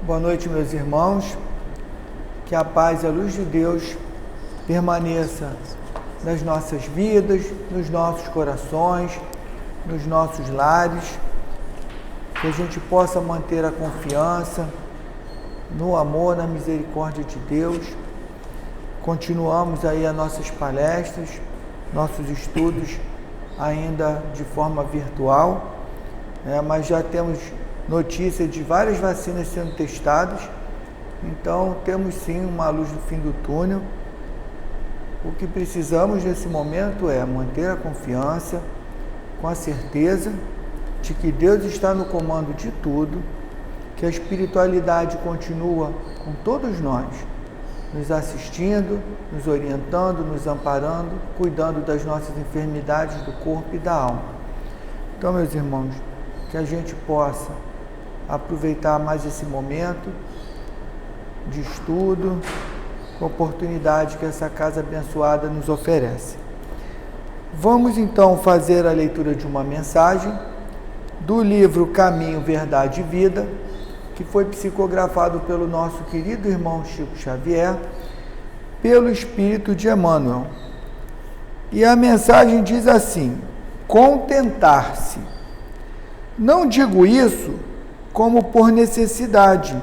Boa noite, meus irmãos. Que a paz e a luz de Deus permaneça nas nossas vidas, nos nossos corações, nos nossos lares. Que a gente possa manter a confiança no amor, na misericórdia de Deus. Continuamos aí as nossas palestras, nossos estudos ainda de forma virtual, mas já temos notícia de várias vacinas sendo testadas, então temos sim uma luz no fim do túnel. O que precisamos nesse momento é manter a confiança, com a certeza de que Deus está no comando de tudo, que a espiritualidade continua com todos nós, nos assistindo, nos orientando, nos amparando, cuidando das nossas enfermidades do corpo e da alma. Então, meus irmãos, que a gente possa aproveitar mais esse momento de estudo, com a oportunidade que essa casa abençoada nos oferece. Vamos então fazer a leitura de uma mensagem do livro Caminho, Verdade e Vida, que foi psicografado pelo nosso querido irmão Chico Xavier, pelo Espírito de Emmanuel. E a mensagem diz assim: contentar-se. Não digo isso como por necessidade,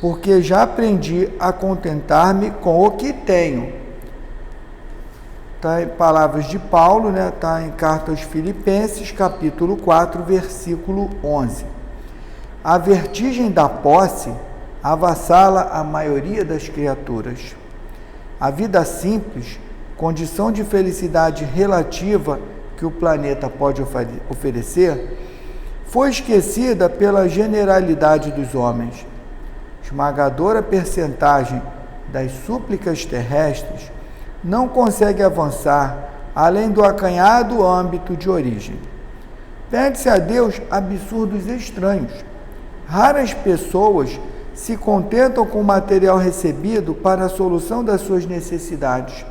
porque já aprendi a contentar-me com o que tenho. Está em palavras de Paulo, está em Carta aos Filipenses, capítulo 4, versículo 11. A vertigem da posse avassala a maioria das criaturas. A vida simples, condição de felicidade relativa que o planeta pode oferecer, foi esquecida pela generalidade dos homens. Esmagadora percentagem das súplicas terrestres não consegue avançar além do acanhado âmbito de origem. Pede-se a Deus absurdos estranhos. Raras pessoas se contentam com o material recebido para a solução das suas necessidades.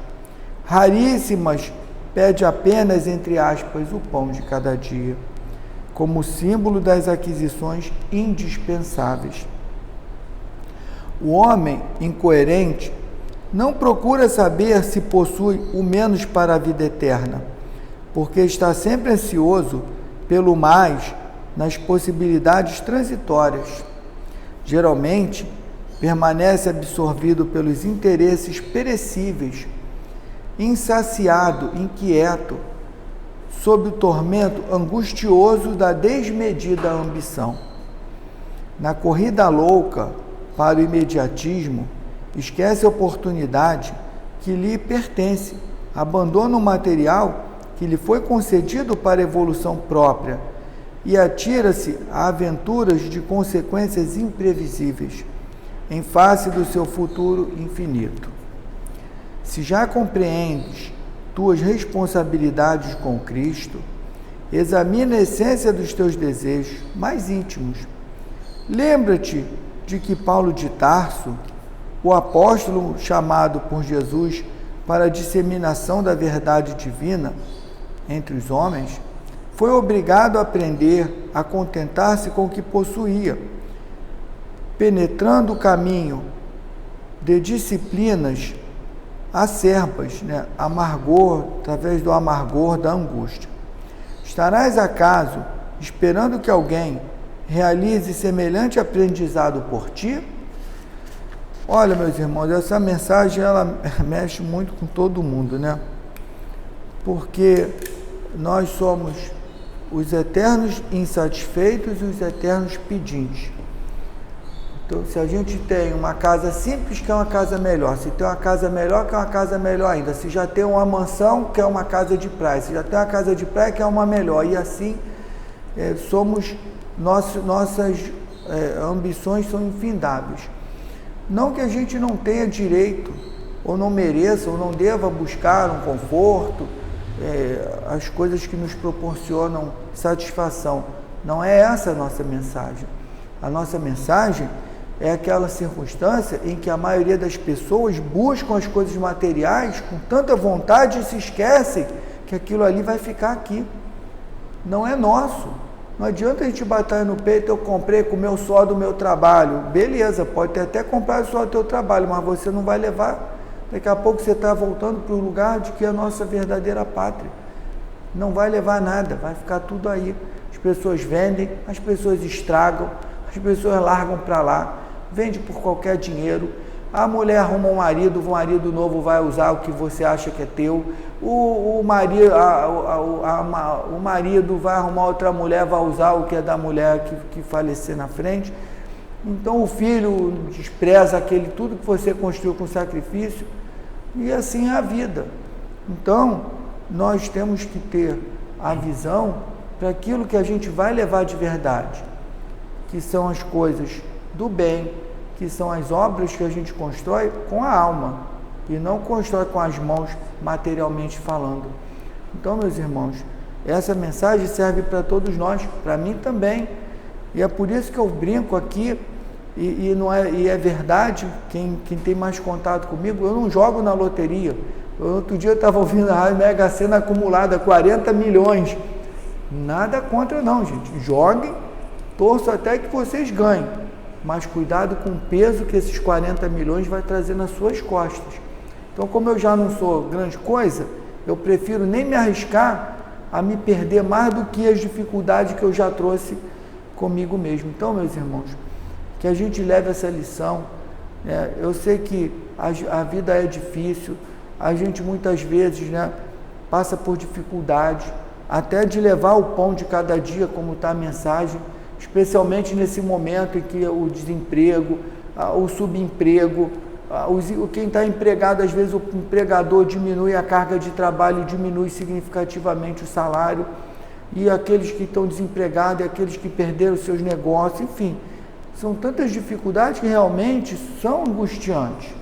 Raríssimas pede apenas, entre aspas, o pão de cada dia, como símbolo das aquisições indispensáveis. O homem incoerente não procura saber se possui o menos para a vida eterna, porque está sempre ansioso pelo mais nas possibilidades transitórias. Geralmente, permanece absorvido pelos interesses perecíveis, insaciado, inquieto, sob o tormento angustioso da desmedida ambição. Na corrida louca para o imediatismo, esquece a oportunidade que lhe pertence, abandona o material que lhe foi concedido para a evolução própria e atira-se a aventuras de consequências imprevisíveis, em face do seu futuro infinito. Se já compreendes tuas responsabilidades com Cristo, examina a essência dos teus desejos mais íntimos. Lembra-te de que Paulo de Tarso, o apóstolo chamado por Jesus para a disseminação da verdade divina entre os homens, foi obrigado a aprender a contentar-se com o que possuía, penetrando o caminho de disciplinas acerbas, amargor, através do amargor da angústia. Estarás acaso esperando que alguém realize semelhante aprendizado por ti? Olha, meus irmãos, essa mensagem ela mexe muito com todo mundo, Porque nós somos os eternos insatisfeitos e os eternos pedintes. Então, se a gente tem uma casa simples, quer uma casa melhor. Se tem uma casa melhor, quer uma casa melhor ainda. Se já tem uma mansão, quer uma casa de praia. Se já tem uma casa de praia, quer uma melhor. E assim, nossas ambições são infindáveis. Não que a gente não tenha direito, ou não mereça, ou não deva buscar um conforto, as coisas que nos proporcionam satisfação. Não é essa a nossa mensagem. A nossa mensagem é aquela circunstância em que a maioria das pessoas buscam as coisas materiais com tanta vontade e se esquecem que aquilo ali vai ficar aqui. Não é nosso. Não adianta a gente bater no peito, eu comprei com o meu suor do meu trabalho. Beleza, pode ter até comprado o suor do teu trabalho, mas você não vai levar. Daqui a pouco você está voltando para o lugar de que é a nossa verdadeira pátria. Não vai levar nada, vai ficar tudo aí. As pessoas vendem, as pessoas estragam, as pessoas largam para lá, vende por qualquer dinheiro. A mulher arruma um marido novo vai usar o que você acha que é teu. O marido vai arrumar outra mulher, vai usar o que é da mulher que falecer na frente. Então o filho despreza tudo que você construiu com sacrifício, e assim é a vida. Então nós temos que ter a visão para aquilo que a gente vai levar de verdade, que são as coisas do bem, que são as obras que a gente constrói com a alma e não constrói com as mãos, materialmente falando. Então, meus irmãos, essa mensagem serve para todos nós, para mim também, e é por isso que eu brinco aqui, e é verdade, quem tem mais contato comigo, eu não jogo na loteria. Outro dia eu estava ouvindo a Mega Sena acumulada, 40 milhões, nada contra não, gente, joguem, torço até que vocês ganhem, mas cuidado com o peso que esses 40 milhões vai trazer nas suas costas. Então, como eu já não sou grande coisa, eu prefiro nem me arriscar a me perder mais do que as dificuldades que eu já trouxe comigo mesmo. Então, meus irmãos, que a gente leve essa lição. Eu sei que a vida é difícil, a gente muitas vezes passa por dificuldades, até de levar o pão de cada dia, como está a mensagem, especialmente nesse momento em que o desemprego, o subemprego, quem está empregado, às vezes o empregador diminui a carga de trabalho, diminui significativamente o salário, e aqueles que estão desempregados, e aqueles que perderam seus negócios, enfim, são tantas dificuldades que realmente são angustiantes.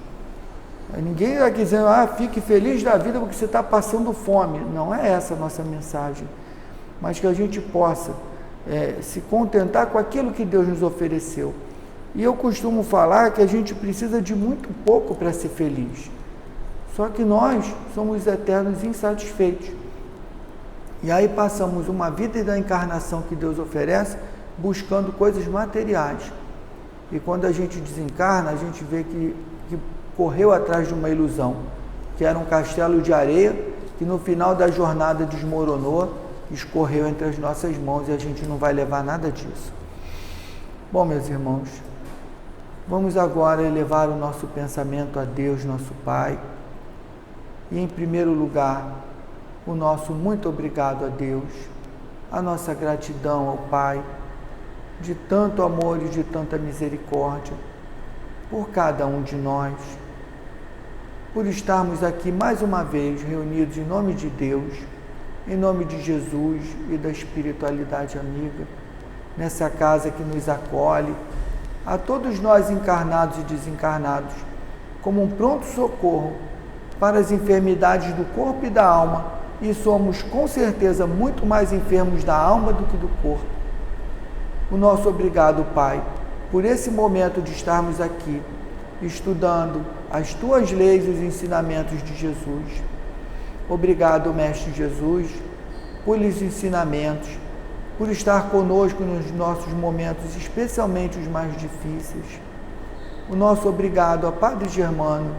Ninguém está dizendo, fique feliz da vida porque você está passando fome. Não é essa a nossa mensagem, mas que a gente possa se contentar com aquilo que Deus nos ofereceu. E eu costumo falar que a gente precisa de muito pouco para ser feliz. Só que nós somos eternos insatisfeitos. E aí passamos uma vida da encarnação que Deus oferece buscando coisas materiais. E quando a gente desencarna, a gente vê que correu atrás de uma ilusão, que era um castelo de areia, que no final da jornada desmoronou, escorreu entre as nossas mãos, e a gente não vai levar nada disso. Bom, meus irmãos, vamos agora elevar o nosso pensamento a Deus, nosso Pai, e em primeiro lugar, o nosso muito obrigado a Deus, a nossa gratidão ao Pai, de tanto amor e de tanta misericórdia, por cada um de nós, por estarmos aqui mais uma vez reunidos em nome de Deus, em nome de Jesus e da espiritualidade amiga, nessa casa que nos acolhe, a todos nós encarnados e desencarnados, como um pronto socorro para as enfermidades do corpo e da alma, e somos com certeza muito mais enfermos da alma do que do corpo. O nosso obrigado, Pai, por esse momento de estarmos aqui, estudando as Tuas leis e os ensinamentos de Jesus. Obrigado, Mestre Jesus, pelos ensinamentos, por estar conosco nos nossos momentos, especialmente os mais difíceis. O nosso obrigado a Padre Germano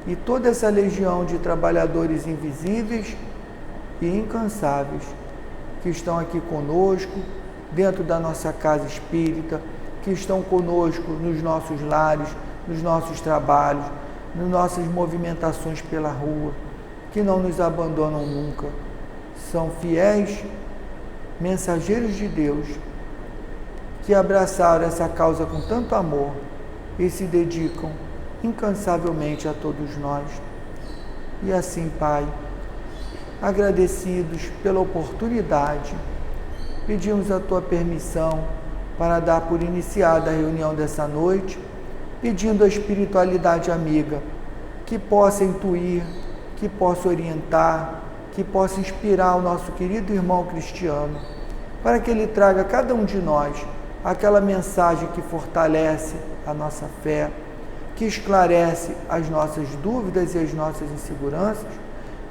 e toda essa legião de trabalhadores invisíveis e incansáveis que estão aqui conosco, dentro da nossa casa espírita, que estão conosco nos nossos lares, nos nossos trabalhos, nas nossas movimentações pela rua, que não nos abandonam nunca. São fiéis mensageiros de Deus, que abraçaram essa causa com tanto amor e se dedicam incansavelmente a todos nós. E assim, Pai, agradecidos pela oportunidade, pedimos a Tua permissão para dar por iniciada a reunião dessa noite, pedindo a espiritualidade amiga que possa intuir, que possa orientar, que possa inspirar o nosso querido irmão Cristiano, para que ele traga a cada um de nós aquela mensagem que fortalece a nossa fé, que esclarece as nossas dúvidas e as nossas inseguranças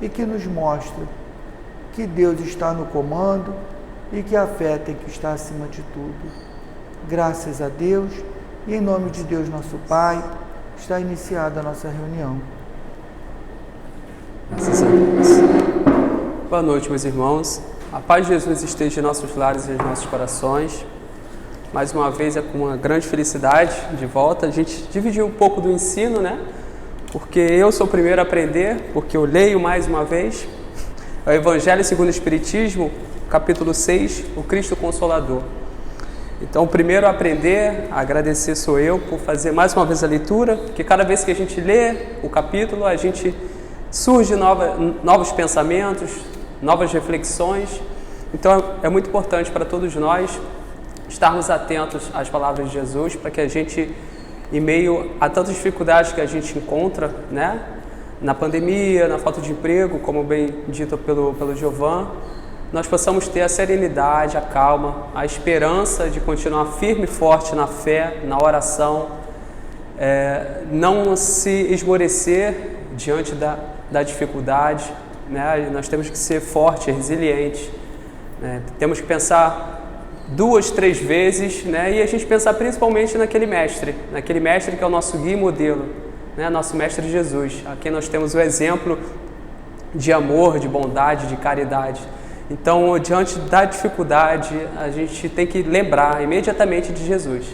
e que nos mostra que Deus está no comando e que a fé tem que estar acima de tudo. Graças a Deus e em nome de Deus nosso Pai, está iniciada a nossa reunião. Graças a Deus. Boa noite, meus irmãos. A paz de Jesus esteja em nossos lares e em nossos corações. Mais uma vez é com uma grande felicidade de volta. A gente dividiu um pouco do ensino, né? Porque eu sou o primeiro a aprender, porque eu leio mais uma vez. É o Evangelho segundo o Espiritismo, capítulo 6, o Cristo Consolador. Então, o primeiro a aprender, a agradecer sou eu por fazer mais uma vez a leitura, porque cada vez que a gente lê o capítulo, a gente surge novos pensamentos, novas reflexões. Então, é muito importante para todos nós estarmos atentos às palavras de Jesus, para que a gente, em meio a tantas dificuldades que a gente encontra, né, na pandemia, na falta de emprego, como bem dito pelo Giovan, nós possamos ter a serenidade, a calma, a esperança de continuar firme e forte na fé, na oração, não se esmorecer diante da dificuldade, né? Nós temos que ser forte, resiliente, né? Temos que pensar 2, 3 vezes, né? E a gente pensar principalmente naquele mestre que é o nosso guia e modelo, né? Nosso mestre Jesus, a quem nós temos o exemplo de amor, de bondade, de caridade. Então, diante da dificuldade, a gente tem que lembrar imediatamente de Jesus,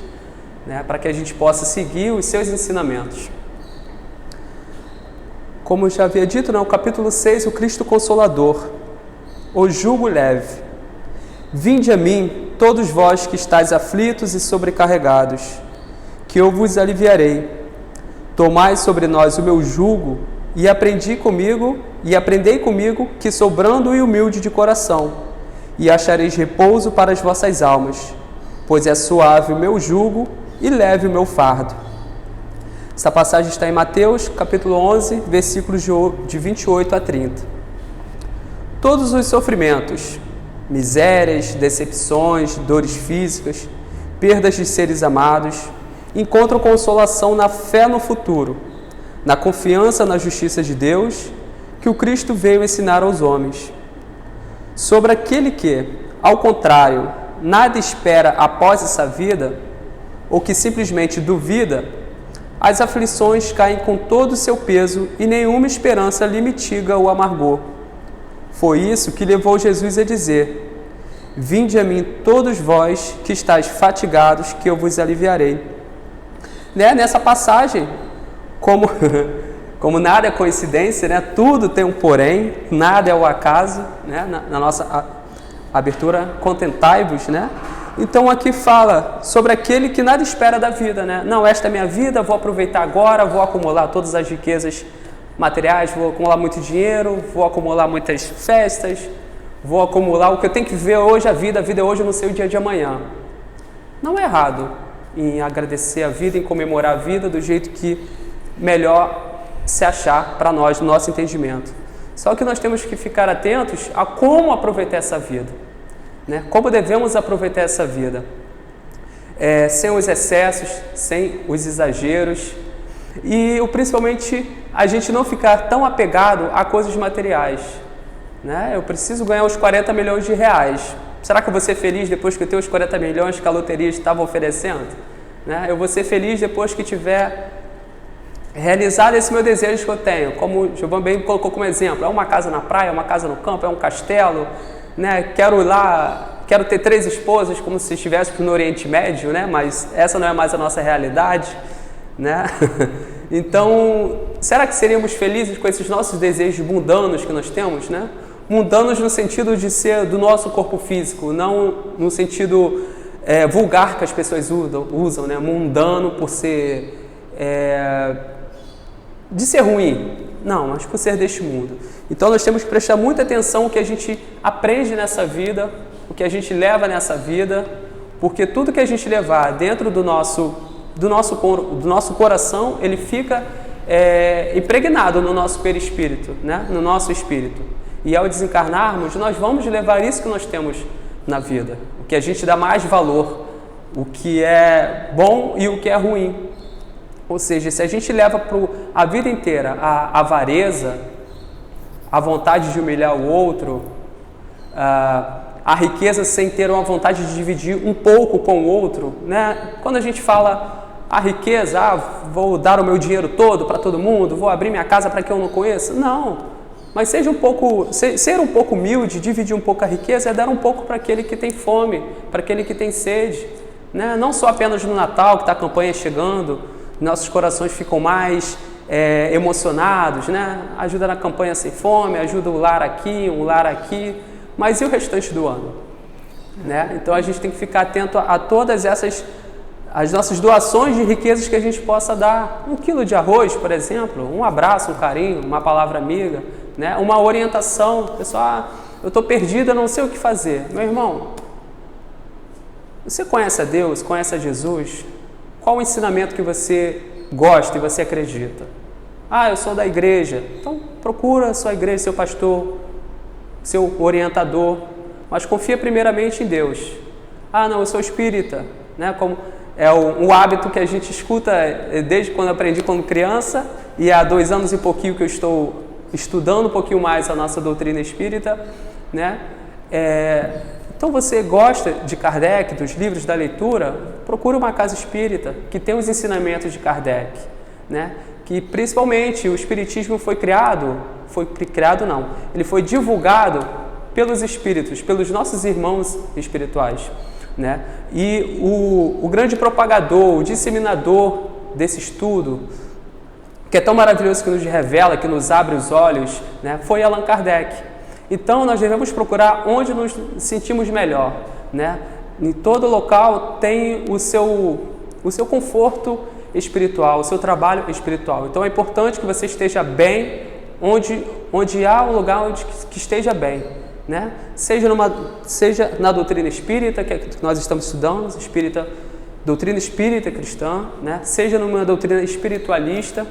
né? Para que a gente possa seguir os seus ensinamentos. Como já havia dito, no capítulo 6, o Cristo Consolador, o jugo leve. Vinde a mim, todos vós que estáis aflitos e sobrecarregados, que eu vos aliviarei. Tomai sobre nós o meu jugo e aprendei comigo, que sou brando e humilde de coração, e achareis repouso para as vossas almas, pois é suave o meu jugo e leve o meu fardo. Essa passagem está em Mateus, capítulo 11, versículos de 28 a 30. Todos os sofrimentos, misérias, decepções, dores físicas, perdas de seres amados, encontram consolação na fé no futuro, na confiança na justiça de Deus, que o Cristo veio ensinar aos homens. Sobre aquele que, ao contrário, nada espera após essa vida, ou que simplesmente duvida, as aflições caem com todo o seu peso e nenhuma esperança lhe mitiga o amargor. Foi isso que levou Jesus a dizer: vinde a mim todos vós que estáis fatigados, que eu vos aliviarei. Né? Nessa passagem, como nada é coincidência, né? Tudo tem um porém, nada é o acaso, né? Na nossa abertura, contentai-vos, né? Então aqui fala sobre aquele que nada espera da vida, né? Não, esta é a minha vida, vou aproveitar agora, vou acumular todas as riquezas materiais, vou acumular muito dinheiro, vou acumular muitas festas, vou acumular o que eu tenho que ver hoje, a vida é hoje, eu não sei o dia de amanhã. Não é errado em agradecer a vida, em comemorar a vida do jeito que melhor se achar para nós, no nosso entendimento. Só que nós temos que ficar atentos a como aproveitar essa vida, né? Como devemos aproveitar essa vida, sem os excessos, sem os exageros, e principalmente a gente não ficar tão apegado a coisas materiais, né? Eu preciso ganhar os 40 milhões de reais. Será que eu vou ser feliz depois que eu tenho os 40 milhões que a loteria estava oferecendo? Né? Eu vou ser feliz depois que tiver realizado esse meu desejo que eu tenho, como o Giovan bem colocou como exemplo, é uma casa na praia, é uma casa no campo, é um castelo, né? Quero ir lá, quero ter 3 esposas, como se estivéssemos no Oriente Médio, né? Mas essa não é mais a nossa realidade, né? Então, será que seríamos felizes com esses nossos desejos mundanos que nós temos, né? Mundanos no sentido de ser do nosso corpo físico, não no sentido vulgar que as pessoas usam, né? Mundano por ser de ser ruim, não, mas por ser deste mundo. Então nós temos que prestar muita atenção no que a gente aprende nessa vida, o que a gente leva nessa vida, porque tudo que a gente levar dentro do nosso coração, ele fica impregnado no nosso perispírito, né? No nosso espírito. E ao desencarnarmos, nós vamos levar isso que nós temos na vida, o que a gente dá mais valor, o que é bom e o que é ruim. Ou seja, se a gente leva a vida inteira a avareza, a vontade de humilhar o outro, a riqueza sem ter uma vontade de dividir um pouco com o outro, né? Quando a gente fala a riqueza, vou dar o meu dinheiro todo para todo mundo, vou abrir minha casa para quem eu não conheço. Não, mas ser um pouco humilde, dividir um pouco a riqueza é dar um pouco para aquele que tem fome, para aquele que tem sede, né? Não só apenas no Natal, que está a campanha chegando, nossos corações ficam mais emocionados, né? Ajuda na campanha Sem Fome, ajuda o lar aqui, mas e o restante do ano? Né? Então a gente tem que ficar atento a todas essas as nossas doações de riquezas que a gente possa dar. 1 quilo de arroz, por exemplo, um abraço, um carinho, uma palavra amiga, né? Uma orientação. Pessoal, eu estou perdido, eu não sei o que fazer. Meu irmão, você conhece a Deus, conhece a Jesus? Qual o ensinamento que você gosta e você acredita? Eu sou da igreja. Então procura a sua igreja, seu pastor, seu orientador, mas confia primeiramente em Deus. Não, eu sou espírita, né? Como é um hábito que a gente escuta desde quando eu aprendi como criança, e há 2 anos e pouquinho que eu estou estudando um pouquinho mais a nossa doutrina espírita, né? Então você gosta de Kardec, dos livros da leitura, procura uma casa espírita que tem os ensinamentos de Kardec, né? Que principalmente o espiritismo ele foi divulgado pelos espíritos, pelos nossos irmãos espirituais, né? E o grande propagador, o disseminador desse estudo, que é tão maravilhoso, que nos revela, que nos abre os olhos, né? Foi Allan Kardec. Então nós devemos procurar onde nos sentimos melhor, né? Em todo local tem o seu conforto espiritual, o seu trabalho espiritual. Então é importante que você esteja bem onde há um lugar que esteja bem, né? Seja na doutrina espírita, que nós estamos estudando, doutrina espírita cristã, né? Seja numa doutrina espiritualista,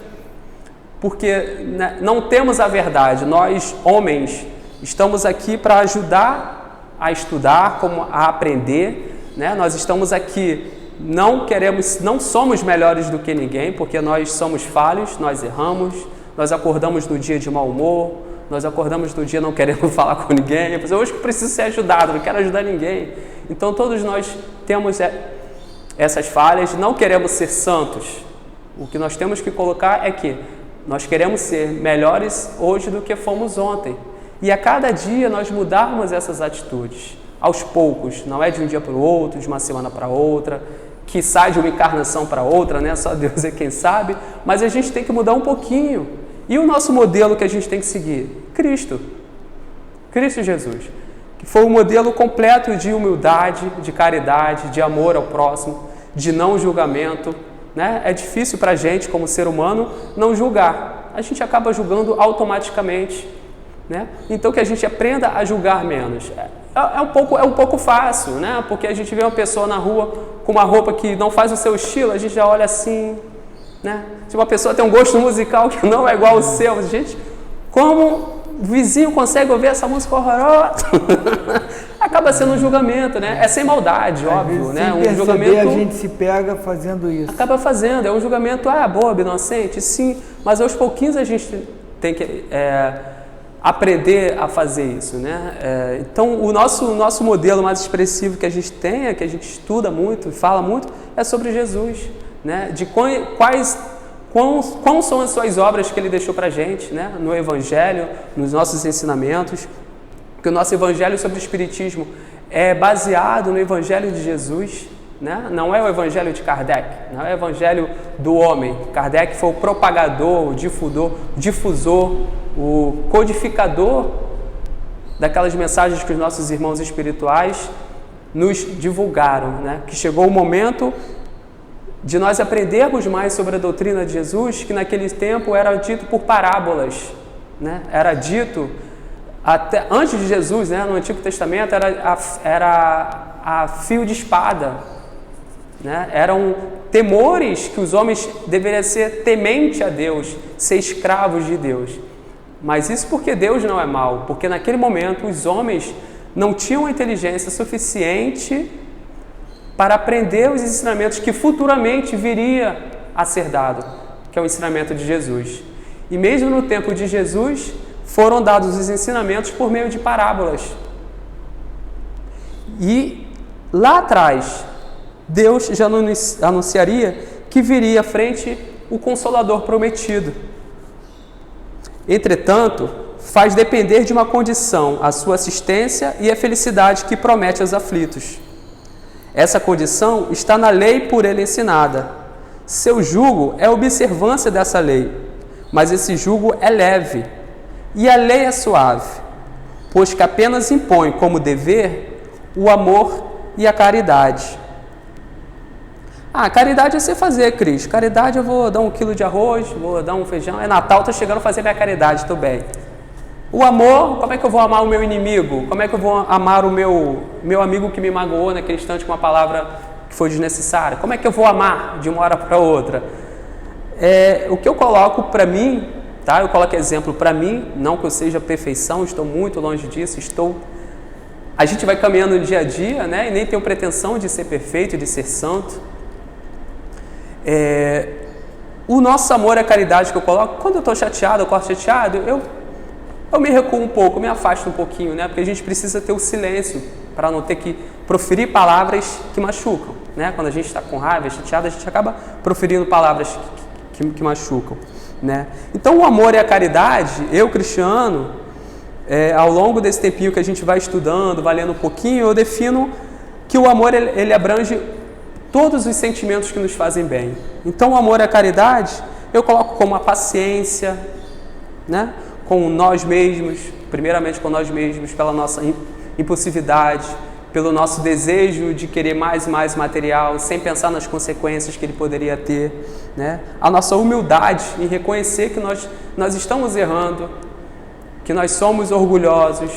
porque, né, não temos a verdade. Nós, homens, estamos aqui para ajudar a estudar, a aprender, né? Nós estamos aqui, não somos melhores do que ninguém, porque nós somos falhos, nós erramos, nós acordamos no dia de mau humor, nós acordamos no dia não querendo falar com ninguém. Hoje eu preciso ser ajudado, não quero ajudar ninguém. Então todos nós temos essas falhas, não queremos ser santos. O que nós temos que colocar é que nós queremos ser melhores hoje do que fomos ontem. E a cada dia nós mudarmos essas atitudes, aos poucos, não é de um dia para o outro, de uma semana para outra, que sai de uma encarnação para outra, né? Só Deus é quem sabe, mas a gente tem que mudar um pouquinho. E o nosso modelo que a gente tem que seguir? Cristo Jesus, que foi um modelo completo de humildade, de caridade, de amor ao próximo, de não julgamento, né? É difícil para a gente, como ser humano, não julgar. A gente acaba julgando automaticamente, né? Então que a gente aprenda a julgar menos. É um pouco fácil, né? Porque a gente vê uma pessoa na rua com uma roupa que não faz o seu estilo, a gente já olha assim, né? Se uma pessoa tem um gosto musical que não é igual ao seu, gente, como o vizinho consegue ouvir essa música horrorosa? Acaba sendo um julgamento, né? É sem maldade, óbvio, né? Um julgamento, a gente se pega fazendo isso. Acaba fazendo, é um julgamento, bobo, inocente, sim, mas aos pouquinhos a gente tem que aprender a fazer isso, né? Então o nosso modelo mais expressivo que a gente tem, que a gente estuda muito, fala muito, é sobre Jesus, né? De quais são as suas obras que ele deixou para a gente, né? No Evangelho, nos nossos ensinamentos, que o nosso Evangelho sobre o Espiritismo é baseado no Evangelho de Jesus, né? Não é o Evangelho de Kardec, não é o Evangelho do homem. Kardec foi o propagador, o difusor, o codificador daquelas mensagens que os nossos irmãos espirituais nos divulgaram, né? Que chegou o momento de nós aprendermos mais sobre a doutrina de Jesus, que naquele tempo era dito por parábolas, né? Era dito, até antes de Jesus, né? No Antigo Testamento, era a fio de espada, né? Eram temores que os homens deveriam ser temente a Deus, ser escravos de Deus. Mas isso porque Deus não é mau, porque naquele momento os homens não tinham a inteligência suficiente para aprender os ensinamentos que futuramente viria a ser dado, que é o ensinamento de Jesus. E mesmo no tempo de Jesus, foram dados os ensinamentos por meio de parábolas. E lá atrás, Deus já anunciaria que viria à frente o Consolador prometido. Entretanto, faz depender de uma condição a sua assistência e a felicidade que promete aos aflitos. Essa condição está na lei por ele ensinada. Seu jugo é a observância dessa lei, mas esse jugo é leve e a lei é suave, pois que apenas impõe como dever o amor e a caridade. Caridade é você fazer, Cris. Caridade eu vou dar 1 quilo de arroz, vou dar um feijão. É Natal, estou chegando a fazer minha caridade, estou bem. O amor, como é que eu vou amar o meu inimigo? Como é que eu vou amar o meu amigo que me magoou naquele instante com uma palavra que foi desnecessária? Como é que eu vou amar de uma hora para outra? O que eu coloco para mim, tá? Eu coloco exemplo para mim, não que eu seja perfeição, estou muito longe disso, a gente vai caminhando no dia a dia, né? E nem tenho pretensão de ser perfeito, de ser santo. O nosso amor é a caridade que eu coloco. Quando eu estou chateado, eu corto chateado, eu me recuo um pouco, me afasto um pouquinho, né? Porque a gente precisa ter o silêncio para não ter que proferir palavras que machucam, né? Quando a gente está com raiva, chateado, a gente acaba proferindo palavras que machucam, né? Então, o amor e a caridade, eu, cristiano, ao longo desse tempinho que a gente vai estudando, vai lendo um pouquinho, eu defino que o amor ele abrange todos os sentimentos que nos fazem bem. Então, o amor e a caridade, eu coloco como a paciência, né? Com nós mesmos, primeiramente com nós mesmos, pela nossa impulsividade, pelo nosso desejo de querer mais e mais material, sem pensar nas consequências que ele poderia ter, né? A nossa humildade em reconhecer que nós estamos errando, que nós somos orgulhosos.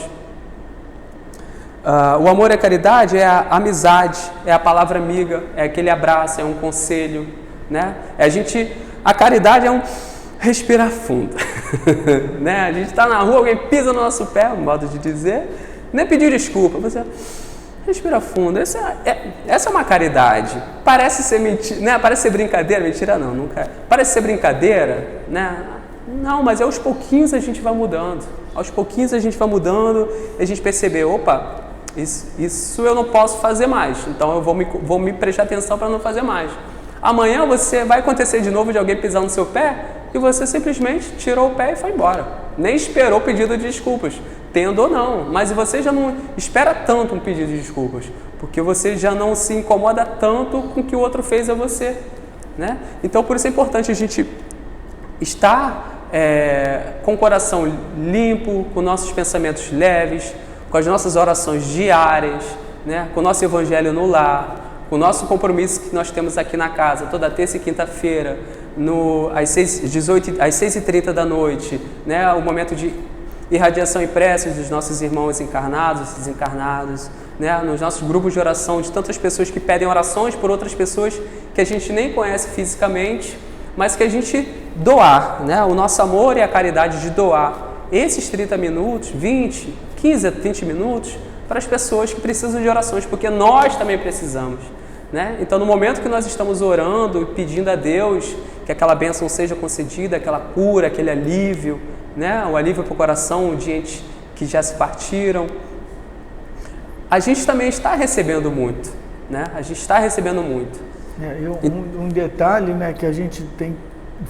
O amor e a caridade é a amizade, é a palavra amiga, é aquele abraço, é um conselho, né? A caridade é um respirar fundo, né? A gente está na rua, alguém pisa no nosso pé, um modo de dizer, nem pedir desculpa, você respira fundo. Essa é uma caridade. Parece ser mentira, né? Parece ser brincadeira, mentira não, nunca é. Parece ser brincadeira, né? Não, mas aos pouquinhos a gente vai mudando. Aos pouquinhos a gente vai mudando e a gente percebe, opa, isso eu não posso fazer mais, então eu vou me prestar atenção para não fazer mais. Amanhã vai acontecer de novo de alguém pisar no seu pé e você simplesmente tirou o pé e foi embora. Nem esperou o pedido de desculpas, tendo ou não. Mas você já não espera tanto um pedido de desculpas, porque você já não se incomoda tanto com o que o outro fez a você, né? Então, por isso é importante a gente estar com o coração limpo, com nossos pensamentos leves, com as nossas orações diárias, né? Com o nosso evangelho no lar, com o nosso compromisso que nós temos aqui na casa, toda terça e quinta-feira, às 6h30 da noite, né? O momento de irradiação e preces dos nossos irmãos encarnados, desencarnados, né? Nos nossos grupos de oração, de tantas pessoas que pedem orações por outras pessoas que a gente nem conhece fisicamente, mas que a gente doar, né? O nosso amor e a caridade de doar esses 30 minutos, 15 a 20 minutos, para as pessoas que precisam de orações, porque nós também precisamos, né? Então, no momento que nós estamos orando e pedindo a Deus que aquela bênção seja concedida, aquela cura, aquele alívio, né? O alívio para o coração de entes que já se partiram, a gente também está recebendo muito, né? A gente está recebendo muito. Um detalhe, né, que a gente tem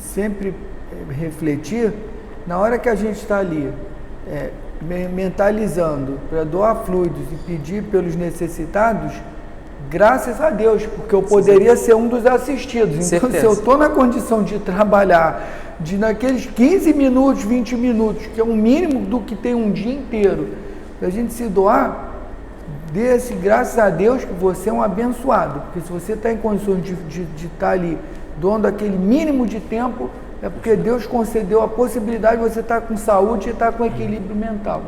sempre refletir, na hora que a gente está ali mentalizando para doar fluidos e pedir pelos necessitados, graças a Deus, porque eu poderia ser um dos assistidos. Então, se eu estou na condição de trabalhar, naqueles 15 minutos, 20 minutos, que é o mínimo do que tem um dia inteiro, para a gente se doar, graças a Deus que você é um abençoado, porque se você está em condições de estar ali doando aquele mínimo de tempo, é porque Deus concedeu a possibilidade de você estar com saúde e estar com equilíbrio mental.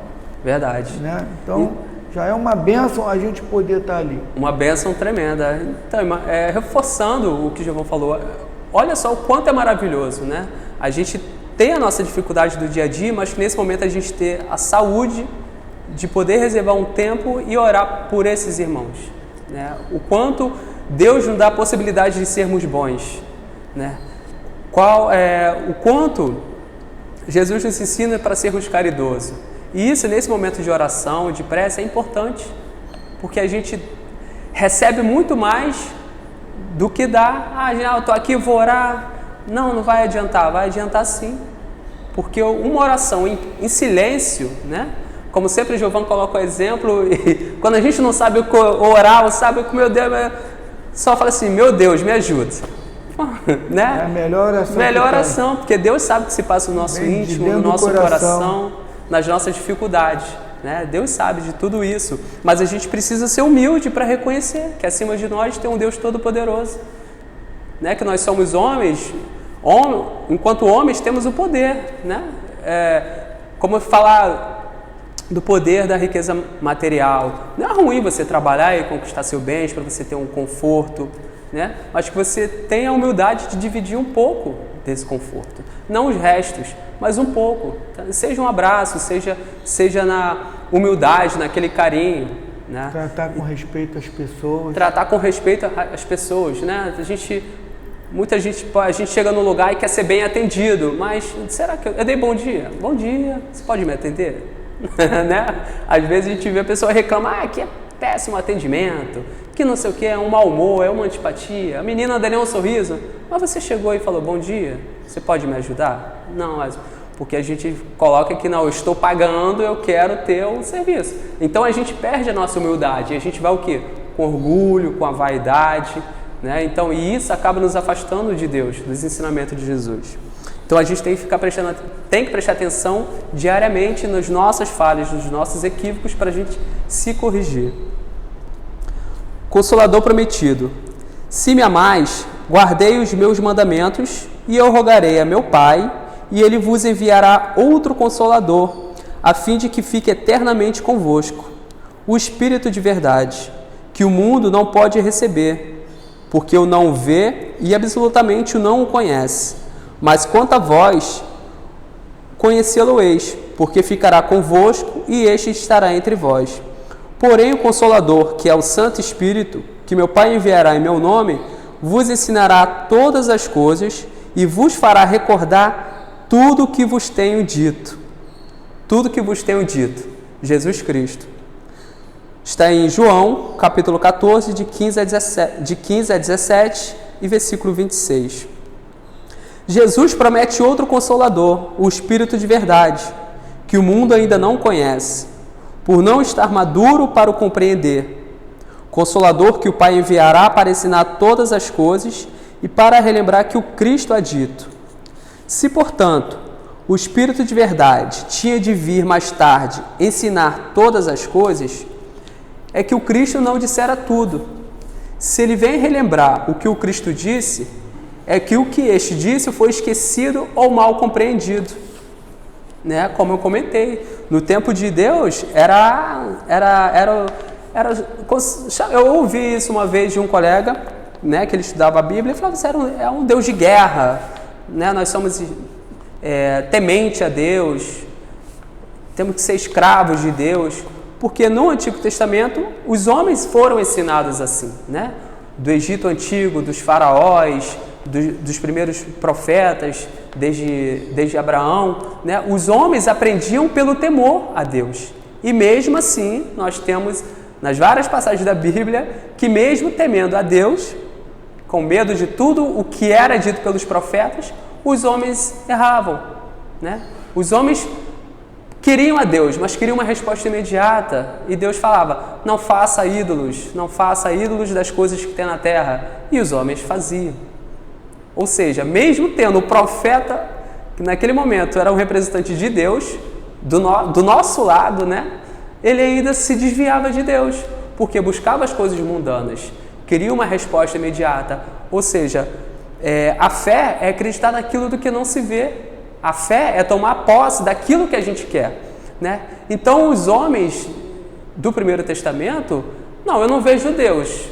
Verdade. Né? Então, já é uma bênção a gente poder estar ali. Uma bênção tremenda. Então, reforçando o que o Giovanni falou, olha só o quanto é maravilhoso, né? A gente tem a nossa dificuldade do dia a dia, mas que nesse momento a gente ter a saúde de poder reservar um tempo e orar por esses irmãos, né? O quanto Deus nos dá a possibilidade de sermos bons, né? O quanto Jesus nos ensina para sermos caridosos. E isso, nesse momento de oração, de prece, é importante. Porque a gente recebe muito mais do que dá. Eu estou aqui, vou orar. Não vai adiantar. Vai adiantar sim. Porque uma oração em silêncio, né? Como sempre o Giovanni coloca o exemplo, e quando a gente não sabe orar, ou sabe que, meu Deus, só fala assim, meu Deus, me ajuda. Né? É a melhor oração. Melhor oração, porque Deus sabe o que se passa no nosso íntimo, no nosso coração, nas nossas dificuldades. Né? Deus sabe de tudo isso, mas a gente precisa ser humilde para reconhecer que acima de nós tem um Deus Todo-Poderoso. Né? Que nós somos homens, enquanto homens temos o poder. Né? Como falar do poder da riqueza material. Não é ruim você trabalhar e conquistar seu bem para você ter um conforto, né? Mas que você tenha a humildade de dividir um pouco desse conforto. Não os restos, mas um pouco. Seja um abraço, seja na humildade, naquele carinho. Né? Tratar com respeito as pessoas. Tratar com respeito as pessoas. Né? Muita gente chega no lugar e quer ser bem atendido, mas será que eu dei bom dia? Bom dia, você pode me atender? Né? Às vezes a gente vê a pessoa reclamar, que é péssimo atendimento, que não sei o que, é um mau humor, é uma antipatia, a menina não dá nem um sorriso, mas você chegou e falou, bom dia, você pode me ajudar? Não, mas porque a gente coloca que não, eu estou pagando, eu quero ter o serviço. Então a gente perde a nossa humildade, e a gente vai o quê? Com orgulho, com a vaidade, né? Então, e isso acaba nos afastando de Deus, dos ensinamentos de Jesus. Então a gente tem que prestar atenção diariamente nas nossas falhas, nos nossos equívocos, para a gente se corrigir. Consolador prometido. Se me amais, guardei os meus mandamentos, e eu rogarei a meu Pai, e ele vos enviará outro Consolador, a fim de que fique eternamente convosco, o Espírito de verdade, que o mundo não pode receber, porque o não vê e absolutamente o não o conhece. Mas quanto a vós, conhecê-lo-eis, porque ficará convosco e este estará entre vós. Porém, o Consolador, que é o Santo Espírito, que meu Pai enviará em meu nome, vos ensinará todas as coisas e vos fará recordar tudo o que vos tenho dito. Tudo que vos tenho dito. Jesus Cristo. Está em João, capítulo 14, de 15 a 17 e versículo 26. Jesus promete outro Consolador, o Espírito de verdade, que o mundo ainda não conhece, por não estar maduro para o compreender. Consolador que o Pai enviará para ensinar todas as coisas e para relembrar que o Cristo há dito. Se, portanto, o Espírito de verdade tinha de vir mais tarde ensinar todas as coisas, é que o Cristo não dissera tudo. Se ele vem relembrar o que o Cristo disse, é que o que este disse foi esquecido ou mal compreendido. Né? Como eu comentei, no tempo de Deus, eu ouvi isso uma vez de um colega, né, que ele estudava a Bíblia, e falava assim, é um Deus de guerra, né? Nós somos temente a Deus, temos que ser escravos de Deus, porque no Antigo Testamento os homens foram ensinados assim, né? Do Egito Antigo, dos faraós, dos primeiros profetas, desde Abraão, né? Os homens aprendiam pelo temor a Deus. E mesmo assim, nós temos, nas várias passagens da Bíblia, que mesmo temendo a Deus, com medo de tudo o que era dito pelos profetas, os homens erravam, né? Os homens queriam a Deus, mas queriam uma resposta imediata. E Deus falava, não faça ídolos das coisas que tem na terra. E os homens faziam. Ou seja, mesmo tendo o profeta, que naquele momento era um representante de Deus, do nosso lado, né? Ele ainda se desviava de Deus, porque buscava as coisas mundanas, queria uma resposta imediata. Ou seja, a fé é acreditar naquilo do que não se vê. A fé é tomar posse daquilo que a gente quer, né? Então, os homens do Primeiro Testamento, não, eu não vejo Deus.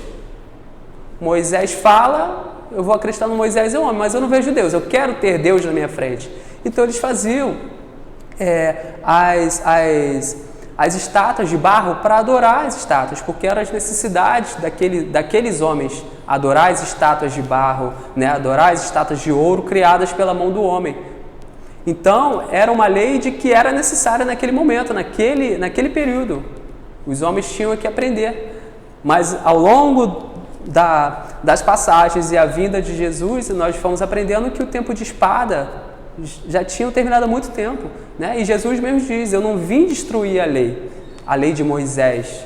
Moisés fala, eu vou acreditar no Moisés e o homem, mas eu não vejo Deus, eu quero ter Deus na minha frente. Então, eles faziam as estátuas de barro para adorar as estátuas, porque eram as necessidades daqueles homens, adorar as estátuas de barro, né? Adorar as estátuas de ouro criadas pela mão do homem. Então, era uma lei de que era necessária naquele momento, naquele período. Os homens tinham que aprender. Mas ao longo das passagens e a vinda de Jesus, nós fomos aprendendo que o tempo de espada já tinha terminado há muito tempo, né? E Jesus mesmo diz: eu não vim destruir a lei de Moisés.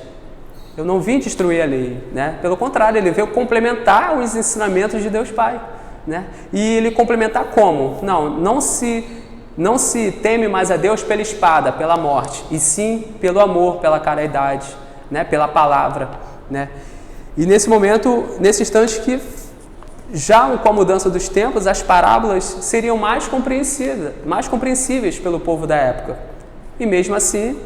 Eu não vim destruir a lei, né? Pelo contrário, ele veio complementar os ensinamentos de Deus Pai, né? E ele complementar como? Não se teme mais a Deus pela espada, pela morte, e sim pelo amor, pela caridade, né? Pela palavra, né? E nesse momento, nesse instante que já com a mudança dos tempos, as parábolas seriam mais compreensíveis pelo povo da época. E mesmo assim,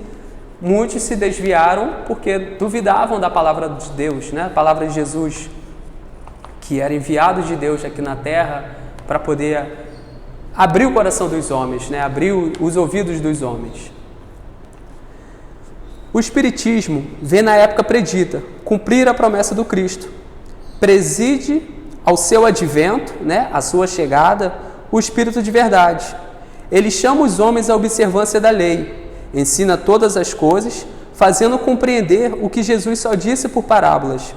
muitos se desviaram porque duvidavam da palavra de Deus, né? A palavra de Jesus, que era enviado de Deus aqui na terra para poder abrir o coração dos homens, né? Abrir os ouvidos dos homens. O Espiritismo vem na época predita, cumprir a promessa do Cristo. Preside ao seu advento, né? A sua chegada, o Espírito de verdade. Ele chama os homens à observância da lei, ensina todas as coisas, fazendo compreender o que Jesus só disse por parábolas.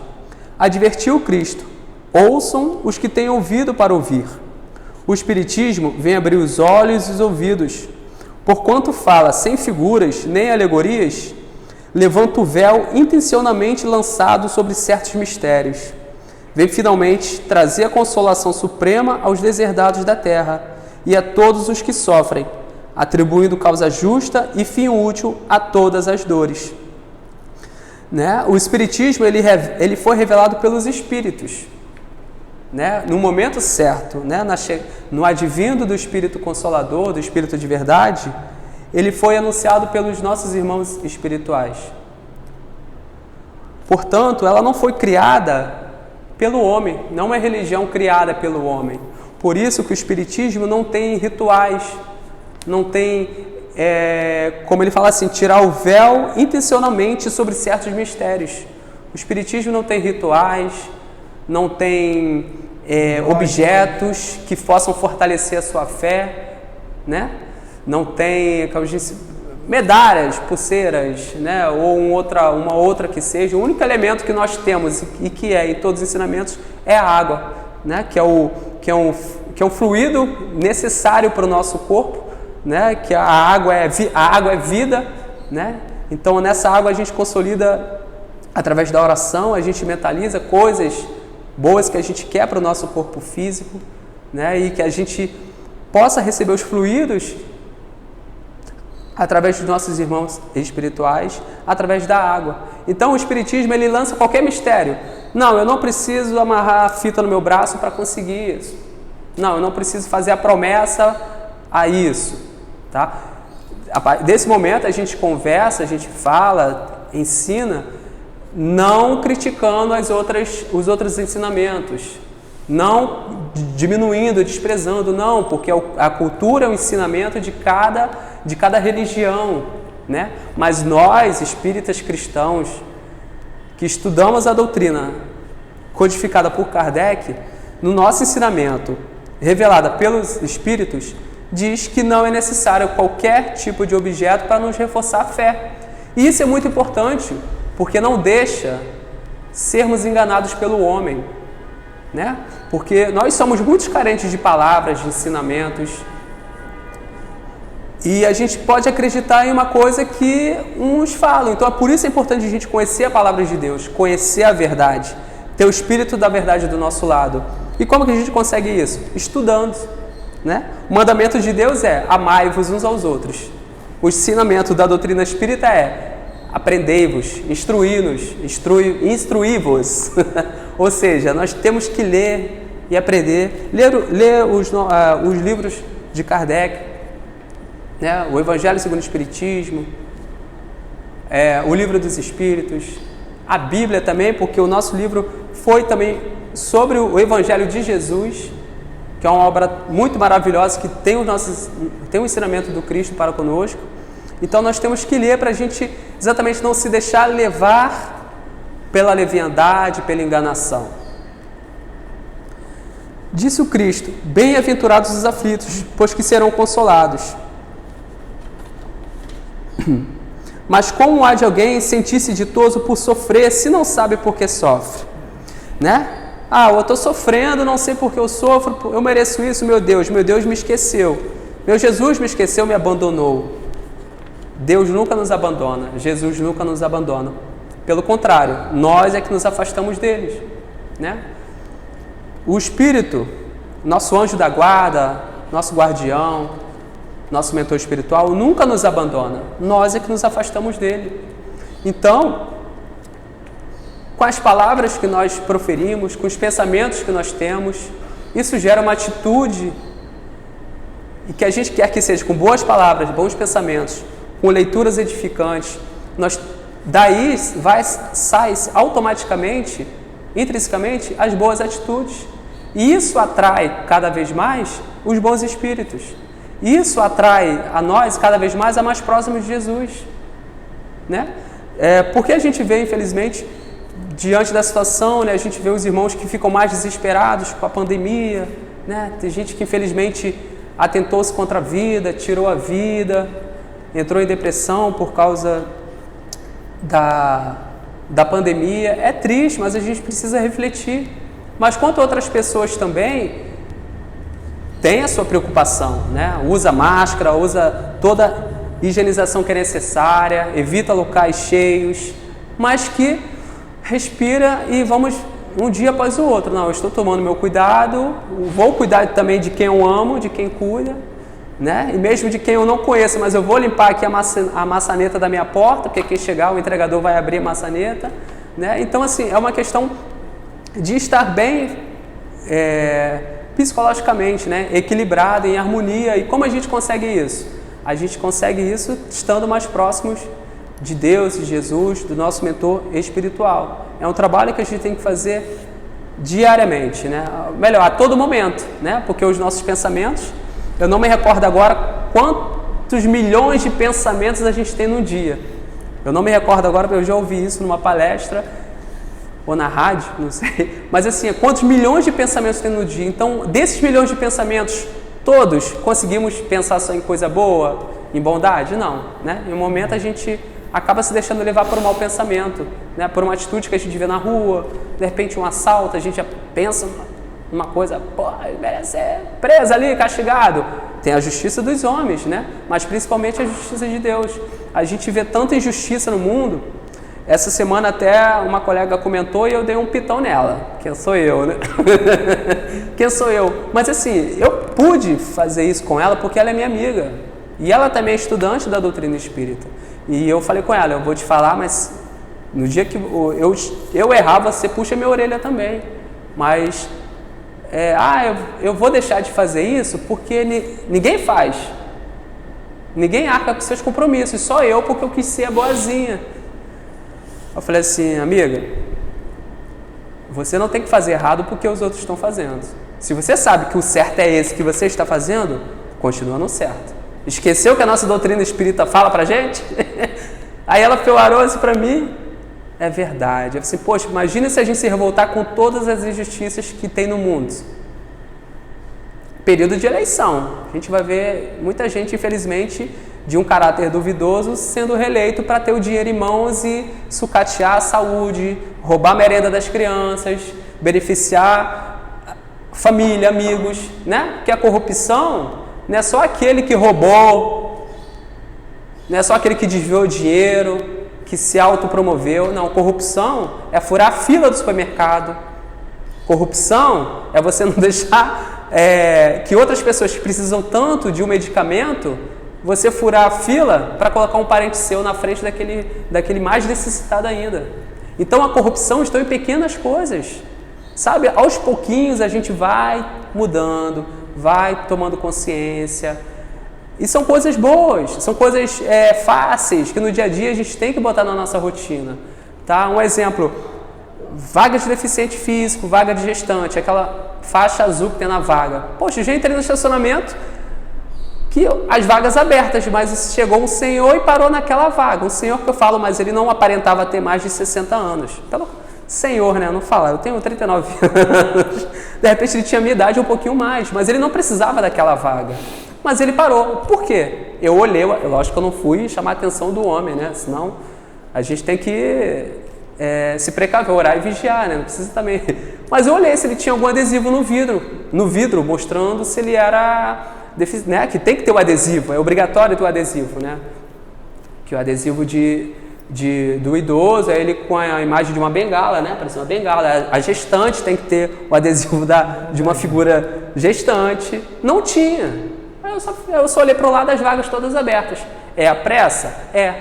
Advertiu Cristo: ouçam os que têm ouvido para ouvir. O Espiritismo vem abrir os olhos e os ouvidos. Porquanto fala sem figuras nem alegorias, levanta o véu intencionalmente lançado sobre certos mistérios. Vem finalmente trazer a consolação suprema aos deserdados da terra e a todos os que sofrem, atribuindo causa justa e fim útil a todas as dores. Né? O Espiritismo ele foi revelado pelos Espíritos, né? No momento certo, né? No advindo do Espírito Consolador, do Espírito de verdade, ele foi anunciado pelos nossos irmãos espirituais. Portanto, ela não foi criada pelo homem, não é uma religião criada pelo homem. Por isso que o Espiritismo não tem rituais, não tem, como ele fala assim, tirar o véu intencionalmente sobre certos mistérios. O Espiritismo não tem rituais, não tem objetos que possam fortalecer a sua fé, né? Não tem, como eu disse, medalhas, pulseiras, né? Ou uma outra que seja. O único elemento que nós temos e que é em todos os ensinamentos é a água, né? Que é um fluido necessário para o nosso corpo, né? Que a água é vida, né? Então nessa água a gente consolida através da oração, a gente mentaliza coisas boas que a gente quer para o nosso corpo físico, né? E que a gente possa receber os fluidos através dos nossos irmãos espirituais, através da água. Então o Espiritismo ele lança qualquer mistério. Não, eu não preciso amarrar a fita no meu braço para conseguir isso. Não, eu não preciso fazer a promessa a isso, tá? Desse momento a gente conversa, a gente fala, ensina, não criticando os outros ensinamentos, não diminuindo, desprezando, não, porque a cultura é o ensinamento de cada religião, né? Mas nós, espíritas cristãos, que estudamos a doutrina codificada por Kardec, no nosso ensinamento, revelada pelos espíritos, diz que não é necessário qualquer tipo de objeto para nos reforçar a fé. E isso é muito importante, porque não deixa sermos enganados pelo homem, né? Porque nós somos muito carentes de palavras, de ensinamentos, e a gente pode acreditar em uma coisa que uns falam. Então, por isso é importante a gente conhecer a palavra de Deus, conhecer a verdade, ter o Espírito da verdade do nosso lado. E como que a gente consegue isso? Estudando, né? O mandamento de Deus é: amai-vos uns aos outros. O ensinamento da doutrina espírita é: aprendei-vos, instruí-vos. Ou seja, nós temos que ler e aprender, ler os livros de Kardec, né? O Evangelho segundo o Espiritismo, o Livro dos Espíritos, a Bíblia também, porque o nosso livro foi também sobre o Evangelho de Jesus, que é uma obra muito maravilhosa, que tem o ensinamento do Cristo para conosco. Então nós temos que ler para a gente exatamente não se deixar levar pela leviandade, pela enganação. Disse o Cristo: bem-aventurados os aflitos, pois que serão consolados. Mas como há de alguém sentir-se ditoso por sofrer, se não sabe por que sofre? Né? Ah, eu estou sofrendo, não sei por que eu sofro, eu mereço isso, meu Deus me esqueceu. Meu Jesus me esqueceu, me abandonou. Deus nunca nos abandona, Jesus nunca nos abandona. Pelo contrário, nós é que nos afastamos deles, né? O Espírito, nosso anjo da guarda, nosso guardião, nosso mentor espiritual, nunca nos abandona. Nós é que nos afastamos dele. Então, com as palavras que nós proferimos, com os pensamentos que nós temos, isso gera uma atitude e que a gente quer que seja com boas palavras, bons pensamentos, com leituras edificantes. Daí sai automaticamente, intrinsecamente, as boas atitudes. E isso atrai cada vez mais os bons espíritos. Isso atrai a nós cada vez mais a mais próximos de Jesus, né? Porque a gente vê, infelizmente, diante da situação, né, a gente vê os irmãos que ficam mais desesperados com a pandemia, né? Tem gente que, infelizmente, atentou-se contra a vida, tirou a vida, entrou em depressão por causa da pandemia. É triste, mas a gente precisa refletir. Mas quanto outras pessoas também têm a sua preocupação, né? Usa máscara, usa toda a higienização que é necessária, evita locais cheios, mas que respira e vamos um dia após o outro. Não, eu estou tomando meu cuidado, vou cuidar também de quem eu amo, de quem cuida, né? E mesmo de quem eu não conheço, mas eu vou limpar aqui a maçaneta da minha porta, porque quem chegar, o entregador vai abrir a maçaneta, né? Então, assim, é uma questão de estar bem psicologicamente, né? Equilibrado, em harmonia. E como a gente consegue isso? A gente consegue isso estando mais próximos de Deus, de Jesus, do nosso mentor espiritual. É um trabalho que a gente tem que fazer diariamente, né? Melhor, a todo momento, né? Porque os nossos pensamentos, eu não me recordo agora quantos milhões de pensamentos a gente tem no dia. Eu não me recordo agora, porque eu já ouvi isso numa palestra ou na rádio, não sei. Mas assim, quantos milhões de pensamentos tem no dia? Então, desses milhões de pensamentos, todos conseguimos pensar só em coisa boa, em bondade? Não, né? Em um momento a gente acaba se deixando levar por um mau pensamento, né? Por uma atitude que a gente vê na rua, de repente um assalto, a gente já pensa uma coisa, pô, merece ser preso ali, castigado. Tem a justiça dos homens, né? Mas principalmente a justiça de Deus. A gente vê tanta injustiça no mundo. Essa semana até uma colega comentou e eu dei um pitão nela. Quem sou eu, né? Quem sou eu? Mas assim, eu pude fazer isso com ela porque ela é minha amiga. E ela também é estudante da doutrina espírita. E eu falei com ela, eu vou te falar, mas no dia que eu errar, você puxa minha orelha também. Mas, eu vou deixar de fazer isso porque ninguém faz. Ninguém arca com seus compromissos, só eu porque eu quis ser a boazinha. Eu falei assim, amiga, você não tem que fazer errado porque os outros estão fazendo. Se você sabe que o certo é esse que você está fazendo, continua no certo. Esqueceu que a nossa doutrina espírita fala pra gente? Aí ela parou assim pra mim, é verdade. Eu falei assim, poxa, imagina se a gente se revoltar com todas as injustiças que tem no mundo. Período de eleição. A gente vai ver muita gente, infelizmente, de um caráter duvidoso, sendo reeleito para ter o dinheiro em mãos e sucatear a saúde, roubar a merenda das crianças, beneficiar família, amigos, né? Porque a corrupção não é só aquele que roubou, não é só aquele que desviou dinheiro, que se autopromoveu. Não, corrupção é furar a fila do supermercado. Corrupção é você não deixar que outras pessoas que precisam tanto de um medicamento, você furar a fila para colocar um parente seu na frente daquele mais necessitado ainda. Então a corrupção está em pequenas coisas, sabe? Aos pouquinhos a gente vai mudando, vai tomando consciência. E são coisas boas, são coisas fáceis, que no dia a dia a gente tem que botar na nossa rotina. Tá? Um exemplo, vaga de deficiente físico, vaga de gestante, aquela faixa azul que tem na vaga. Poxa, eu já entrei no estacionamento, que as vagas abertas, mas chegou um senhor e parou naquela vaga. Um senhor que eu falo, mas ele não aparentava ter mais de 60 anos. Então, senhor, né? Eu não falo, eu tenho 39 anos. De repente ele tinha a minha idade um pouquinho mais, mas ele não precisava daquela vaga. Mas ele parou. Por quê? Eu olhei, lógico que eu não fui chamar a atenção do homem, né? Senão a gente tem que se precaver, orar e vigiar, né? Não precisa também. Mas eu olhei se ele tinha algum adesivo no vidro, mostrando se ele era, né? Que tem que ter o adesivo, é obrigatório ter o adesivo, né? Que o adesivo do idoso, é ele com a imagem de uma bengala, né? Parece uma bengala. A gestante tem que ter o adesivo de uma figura gestante. Não tinha. Eu só olhei para o lado das vagas todas abertas. É a pressa? É.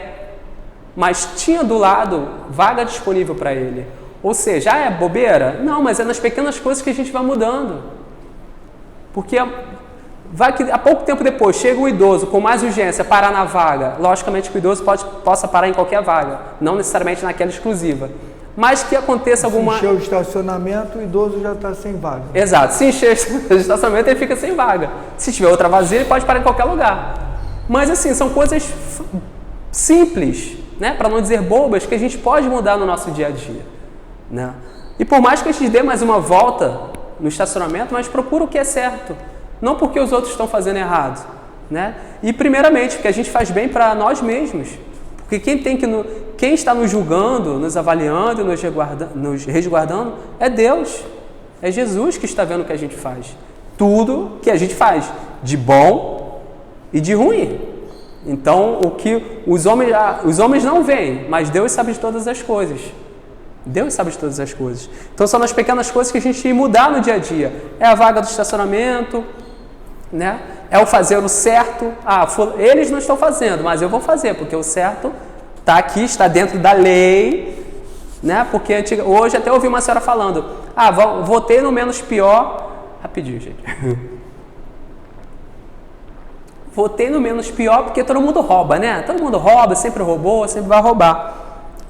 Mas tinha do lado vaga disponível para ele. Ou seja, é bobeira? Não, mas é nas pequenas coisas que a gente vai mudando. Porque vai que a pouco tempo depois chega um idoso com mais urgência parar na vaga. Logicamente que o idoso possa parar em qualquer vaga, não necessariamente naquela exclusiva. Mas que aconteça alguma... Se encher o estacionamento, o idoso já está sem vaga. Exato. Se encher o estacionamento, ele fica sem vaga. Se tiver outra vazia, ele pode parar em qualquer lugar. Mas assim, são coisas simples, né? Para não dizer bobas, que a gente pode mudar no nosso dia a dia, né? E por mais que a gente dê mais uma volta no estacionamento, mas procura o que é certo. Não porque os outros estão fazendo errado, né? E primeiramente, porque a gente faz bem para nós mesmos. Porque quem está nos julgando, nos avaliando, nos resguardando, é Deus. É Jesus que está vendo o que a gente faz. Tudo que a gente faz, de bom e de ruim. Então, o que os homens não veem, mas Deus sabe de todas as coisas. Deus sabe de todas as coisas. Então, são nas pequenas coisas que a gente tem que mudar no dia a dia. É a vaga do estacionamento, né? É o fazer o certo. Eles não estão fazendo, mas eu vou fazer, porque o certo está aqui, está dentro da lei, né? Porque hoje até ouvi uma senhora falando, votei no menos pior. Rapidinho, gente. Votei no menos pior porque todo mundo rouba, né? Todo mundo rouba, sempre roubou, sempre vai roubar.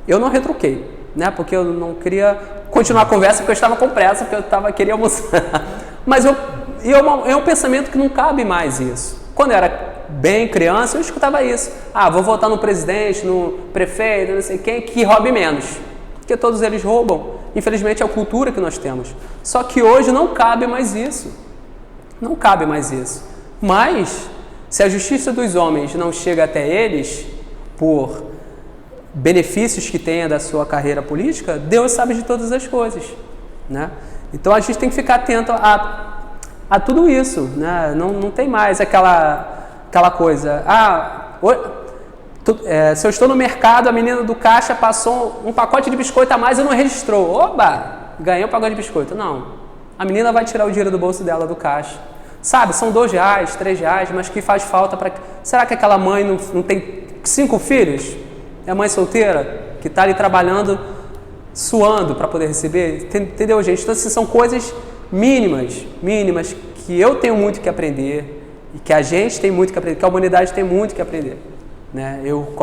Eu não retruquei, né? Porque eu não queria continuar a conversa, porque eu estava com pressa, porque eu queria almoçar. Mas é um pensamento que não cabe mais isso. Quando eu era bem criança, eu escutava isso. Vou votar no presidente, no prefeito, não sei quem, que roube menos. Porque todos eles roubam. Infelizmente é a cultura que nós temos. Só que hoje não cabe mais isso. Não cabe mais isso. Mas, se a justiça dos homens não chega até eles, por benefícios que tenha da sua carreira política, Deus sabe de todas as coisas, né? Então a gente tem que ficar atento a tudo isso, né? Não tem mais aquela coisa, se eu estou no mercado, a menina do caixa passou um pacote de biscoito a mais e não registrou. Oba! Ganhei um pacote de biscoito. Não. A menina vai tirar o dinheiro do bolso dela do caixa. Sabe, são R$2, R$3, mas que faz falta para... Será que aquela mãe não tem 5 filhos? É mãe solteira que está ali trabalhando, suando para poder receber? Entendeu, gente? Então, assim, são coisas mínimas, que eu tenho muito que aprender e que a gente tem muito que aprender, que a humanidade tem muito que aprender, né? Eu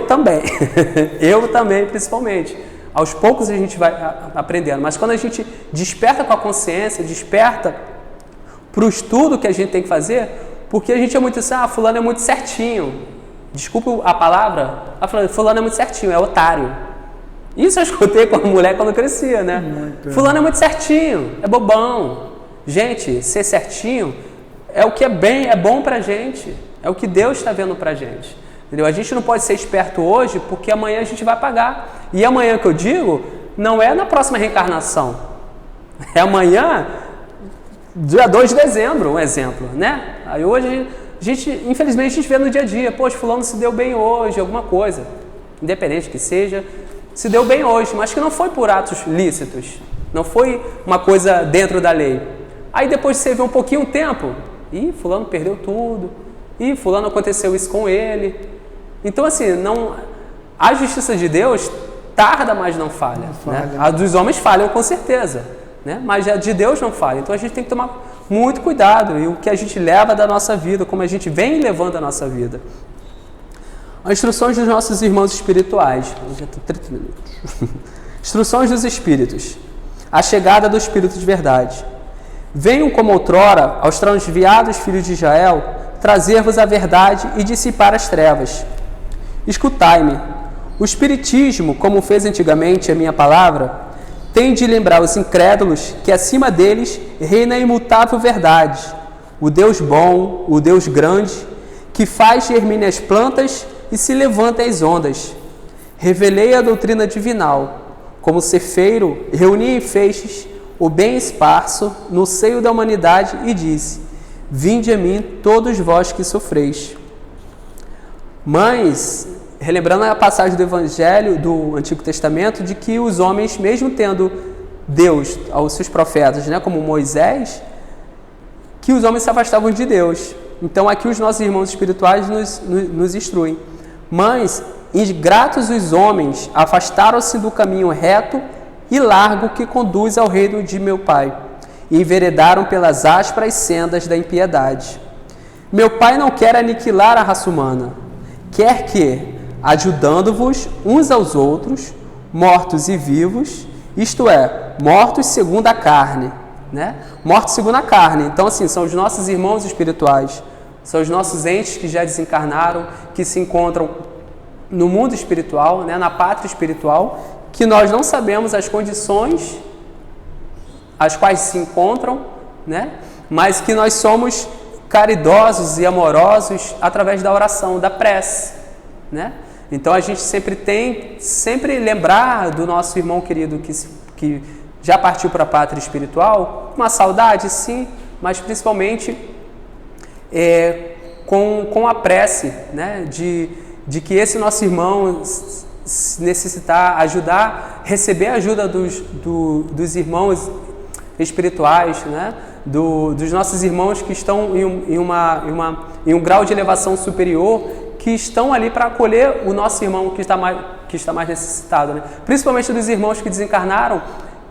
também, principalmente. Aos poucos a gente vai aprendendo, mas quando a gente desperta com a consciência, desperta para o estudo que a gente tem que fazer, porque a gente é muito assim, fulano é muito certinho. Desculpe a palavra, fulano é muito certinho, é otário. Isso eu escutei com a mulher quando eu crescia, né? Fulano é muito certinho, é bobão. Gente, ser certinho é o que é bom pra gente. É o que Deus está vendo pra gente. Entendeu? A gente não pode ser esperto hoje, porque amanhã a gente vai pagar. E amanhã que eu digo, não é na próxima reencarnação. É amanhã, dia 2 de dezembro, um exemplo, né? Aí hoje, infelizmente, a gente vê no dia a dia, poxa, fulano se deu bem hoje, alguma coisa, independente que seja, se deu bem hoje, mas que não foi por atos lícitos, não foi uma coisa dentro da lei. Aí depois você vê um pouquinho o tempo, fulano perdeu tudo, fulano aconteceu isso com ele. Então, assim, a justiça de Deus tarda, mas não falha. Né? A dos homens falham com certeza, né? Mas a de Deus não falha. Então a gente tem que tomar muito cuidado e o que a gente leva da nossa vida, como a gente vem levando a nossa vida. As instruções dos nossos irmãos espirituais. Já estou 30 minutos. Instruções dos espíritos. A chegada do Espírito de verdade. Venham como outrora aos transviados filhos de Israel trazer-vos a verdade e dissipar as trevas. Escutai-me. O Espiritismo, como fez antigamente a minha palavra, tem de lembrar os incrédulos que acima deles reina a imutável verdade, o Deus bom, o Deus grande, que faz germine as plantas e se levantem as ondas. Revelei a doutrina divinal. Como cefeiro, reuni em feixes o bem esparso no seio da humanidade e disse: vinde a mim todos vós que sofreis. Mas, relembrando a passagem do Evangelho do Antigo Testamento, de que os homens, mesmo tendo Deus aos seus profetas, né, como Moisés, que os homens se afastavam de Deus. Então aqui os nossos irmãos espirituais nos instruem. Mas, ingratos os homens, afastaram-se do caminho reto e largo que conduz ao reino de meu Pai, e enveredaram pelas ásperas sendas da impiedade. Meu Pai não quer aniquilar a raça humana, quer que, ajudando-vos uns aos outros, mortos e vivos, isto é, mortos segundo a carne, né? Mortos segundo a carne. Então, assim, são os nossos irmãos espirituais, são os nossos entes que já desencarnaram, que se encontram no mundo espiritual, né? Na pátria espiritual, que nós não sabemos as condições as quais se encontram, né? Mas que nós somos caridosos e amorosos através da oração, da prece, né? Então a gente sempre lembrar do nosso irmão querido que já partiu para a pátria espiritual, uma saudade, sim, mas principalmente com a prece, né? De que esse nosso irmão necessitar ajudar, receber a ajuda dos irmãos espirituais, né? Dos nossos irmãos que estão em um grau de elevação superior, que estão ali para acolher o nosso irmão que está mais necessitado, né? Principalmente dos irmãos que desencarnaram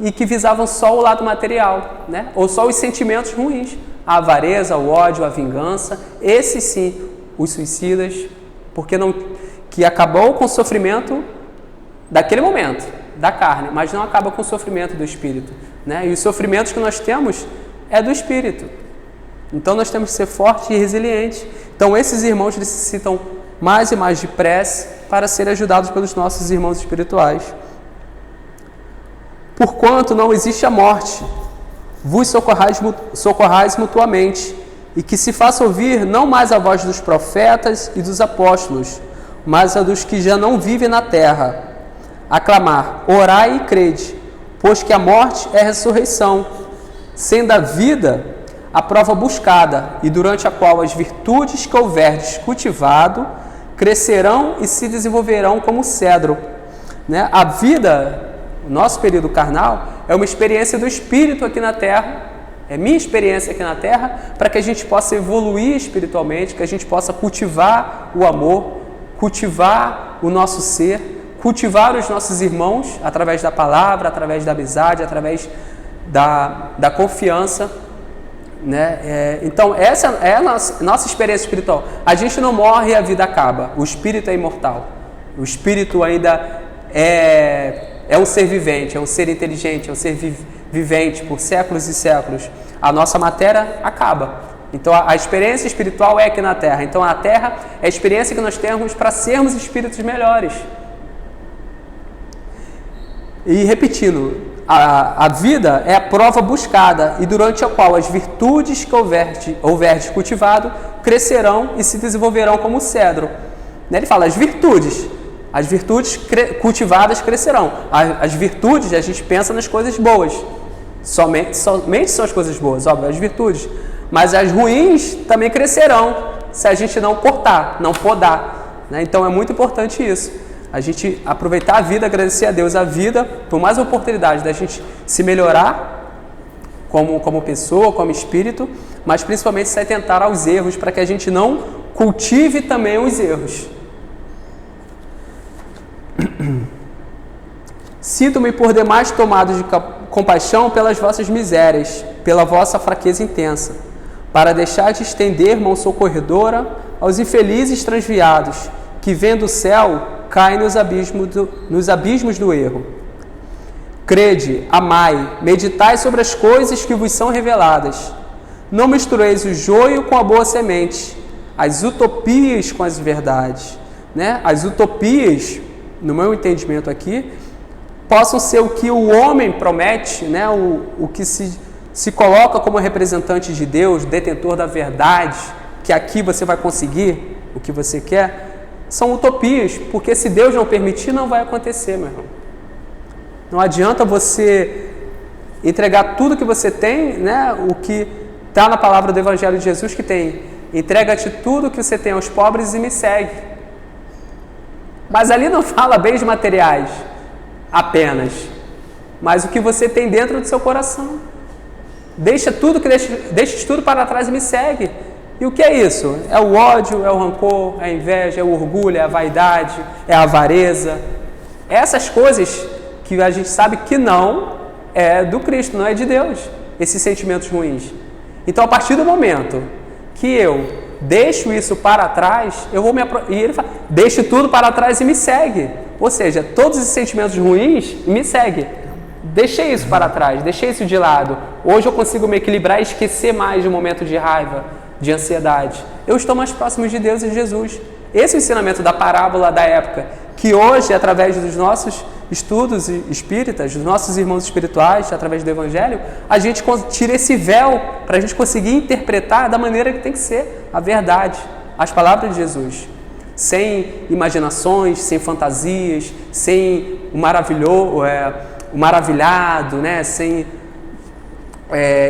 e que visavam só o lado material, né? Ou só os sentimentos ruins, a avareza, o ódio, a vingança, esses sim, os suicidas, que acabou com o sofrimento daquele momento, da carne, mas não acaba com o sofrimento do espírito, né? E os sofrimentos que nós temos é do espírito. Então nós temos que ser fortes e resilientes. Então esses irmãos necessitam mais e mais de prece para serem ajudados pelos nossos irmãos espirituais. Porquanto não existe a morte, vos socorrais mutuamente, e que se faça ouvir não mais a voz dos profetas e dos apóstolos, mas a dos que já não vivem na terra. Aclamar, orai e crede, pois que a morte é a ressurreição, sendo a vida a prova buscada, e durante a qual as virtudes que houverdes cultivado crescerão e se desenvolverão como cedro, né? A vida, o nosso período carnal, é uma experiência do espírito aqui na terra, é minha experiência aqui na terra, para que a gente possa evoluir espiritualmente, que a gente possa cultivar o amor, cultivar o nosso ser, cultivar os nossos irmãos através da palavra, através da amizade, através da confiança, né? Então essa é a nossa experiência espiritual. A gente não morre e a vida acaba. O espírito é imortal. O espírito ainda é um ser vivente, é um ser inteligente, é um ser vivente por séculos e séculos. A nossa matéria acaba. Então a experiência espiritual é aqui na Terra. Então a Terra é a experiência que nós temos para sermos espíritos melhores. E repetindo, a vida é a prova buscada, e durante a qual as virtudes que houverdes cultivado crescerão e se desenvolverão como cedro. Ele fala, as virtudes cultivadas crescerão. As virtudes, a gente pensa nas coisas boas. Somente são as coisas boas, óbvio, as virtudes. Mas as ruins também crescerão, se a gente não cortar, não podar, né? Então é muito importante isso. A gente aproveitar a vida, agradecer a Deus a vida, por mais oportunidade da gente se melhorar como pessoa, como espírito, mas principalmente se atentar aos erros, para que a gente não cultive também os erros. Sinto-me por demais tomado de compaixão pelas vossas misérias, pela vossa fraqueza intensa, para deixar de estender mão socorredora aos infelizes transviados, que vendo o céu, caem nos abismos do erro. Crede, amai, meditai sobre as coisas que vos são reveladas. Não mistureis o joio com a boa semente, as utopias com as verdades, né? As utopias, no meu entendimento aqui, possam ser o que o homem promete, né? O que se coloca como representante de Deus, detentor da verdade, que aqui você vai conseguir, o que você quer, são utopias, porque se Deus não permitir, não vai acontecer, meu irmão. Não adianta você entregar tudo que você tem, né? O que está na palavra do Evangelho de Jesus que tem: entrega-te tudo que você tem aos pobres e me segue. Mas ali não fala bens materiais apenas, mas o que você tem dentro do seu coração. Deixa tudo para trás e me segue. E o que é isso? É o ódio, é o rancor, é a inveja, é o orgulho, é a vaidade, é a avareza. Essas coisas que a gente sabe que não é do Cristo, não é de Deus, esses sentimentos ruins. Então, a partir do momento que eu deixo isso para trás, eu vou e ele fala: deixe tudo para trás e me segue. Ou seja, todos esses sentimentos ruins me seguem. Deixei isso para trás, deixei isso de lado. Hoje eu consigo me equilibrar e esquecer mais de um momento de raiva, de ansiedade. Eu estou mais próximo de Deus e de Jesus. Esse é o ensinamento da parábola da época, que hoje, através dos nossos estudos espíritas, dos nossos irmãos espirituais, através do Evangelho, a gente tira esse véu para a gente conseguir interpretar da maneira que tem que ser a verdade, as palavras de Jesus. Sem imaginações, sem fantasias, sem o maravilhado, né? Sem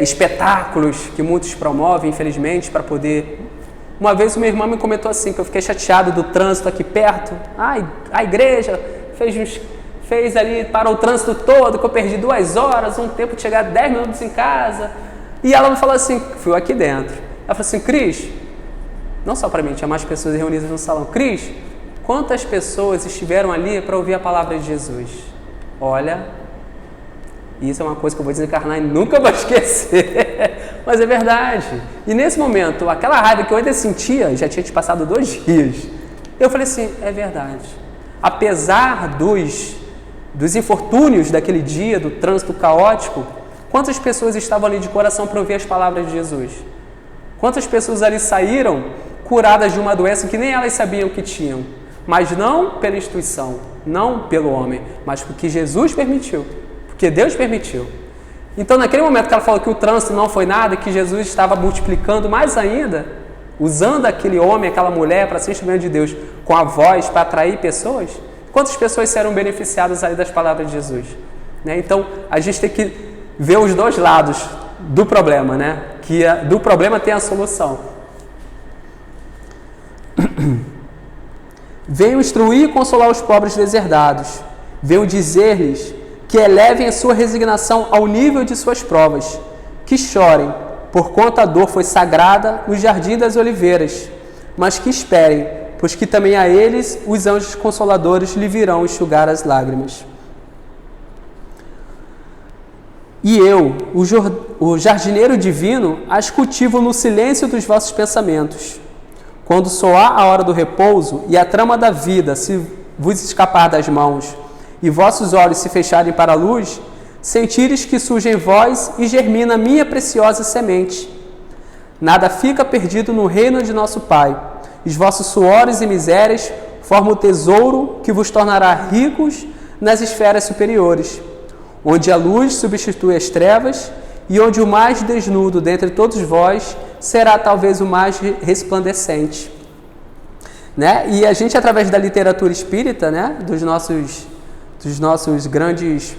espetáculos que muitos promovem, infelizmente, para poder... Uma vez uma irmã me comentou assim, que eu fiquei chateado do trânsito aqui perto. A igreja fez ali, parou o trânsito todo, que eu perdi 2 horas, um tempo de chegar 10 minutos em casa. E ela me falou assim, fui aqui dentro. Ela falou assim: Cris, não só para mim, tinha mais pessoas reunidas no salão. Cris, quantas pessoas estiveram ali para ouvir a palavra de Jesus? Olha, isso é uma coisa que eu vou desencarnar e nunca vou esquecer. Mas é verdade. E nesse momento, aquela raiva que eu ainda sentia, já tinha te passado 2 dias, eu falei assim: é verdade. Apesar dos infortúnios daquele dia, do trânsito caótico, quantas pessoas estavam ali de coração para ouvir as palavras de Jesus? Quantas pessoas ali saíram curadas de uma doença que nem elas sabiam que tinham, mas não pela instituição, não pelo homem, mas porque Jesus permitiu, porque Deus permitiu. Então, naquele momento que ela falou que o trânsito não foi nada, que Jesus estava multiplicando mais ainda, usando aquele homem, aquela mulher para ser instrumento de Deus com a voz para atrair pessoas, quantas pessoas serão beneficiadas ali das palavras de Jesus? Né? Então, a gente tem que ver os 2 lados do problema, né? Que do problema tem a solução. Venho instruir e consolar os pobres deserdados. Venho dizer-lhes que elevem a sua resignação ao nível de suas provas, que chorem, porquanto a dor foi sagrada no jardim das oliveiras, mas que esperem, pois que também a eles os anjos consoladores lhe virão enxugar as lágrimas. E eu, o jardineiro divino, as cultivo no silêncio dos vossos pensamentos. Quando soar a hora do repouso e a trama da vida se vos escapar das mãos, e vossos olhos se fecharem para a luz, sentires que surge em vós e germina minha preciosa semente. Nada fica perdido no reino de nosso Pai. Os vossos suores e misérias formam o tesouro que vos tornará ricos nas esferas superiores, onde a luz substitui as trevas e onde o mais desnudo dentre todos vós será talvez o mais resplandecente. Né? E a gente, através da literatura espírita, né? dos nossos grandes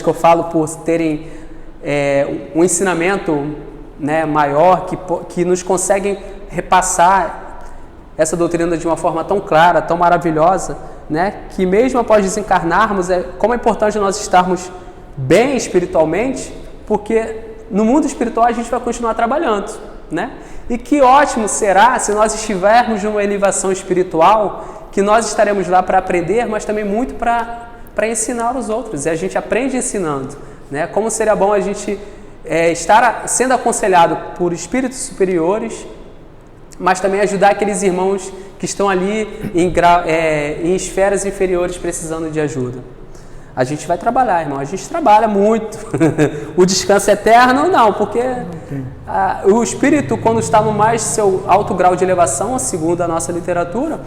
que eu falo por terem um ensinamento, né, maior, que nos conseguem repassar essa doutrina de uma forma tão clara, tão maravilhosa, né, que mesmo após desencarnarmos, como é importante nós estarmos bem espiritualmente, porque no mundo espiritual a gente vai continuar trabalhando, né? E que ótimo será se nós estivermos numa elevação espiritual, que nós estaremos lá para aprender, mas também muito para ensinar os outros. E a gente aprende ensinando, né? Como seria bom a gente estar sendo aconselhado por espíritos superiores, mas também ajudar aqueles irmãos que estão ali em esferas inferiores precisando de ajuda. A gente vai trabalhar, irmão, a gente trabalha muito. O descanso eterno, não, porque o espírito, quando está no mais seu alto grau de elevação, segundo a nossa literatura,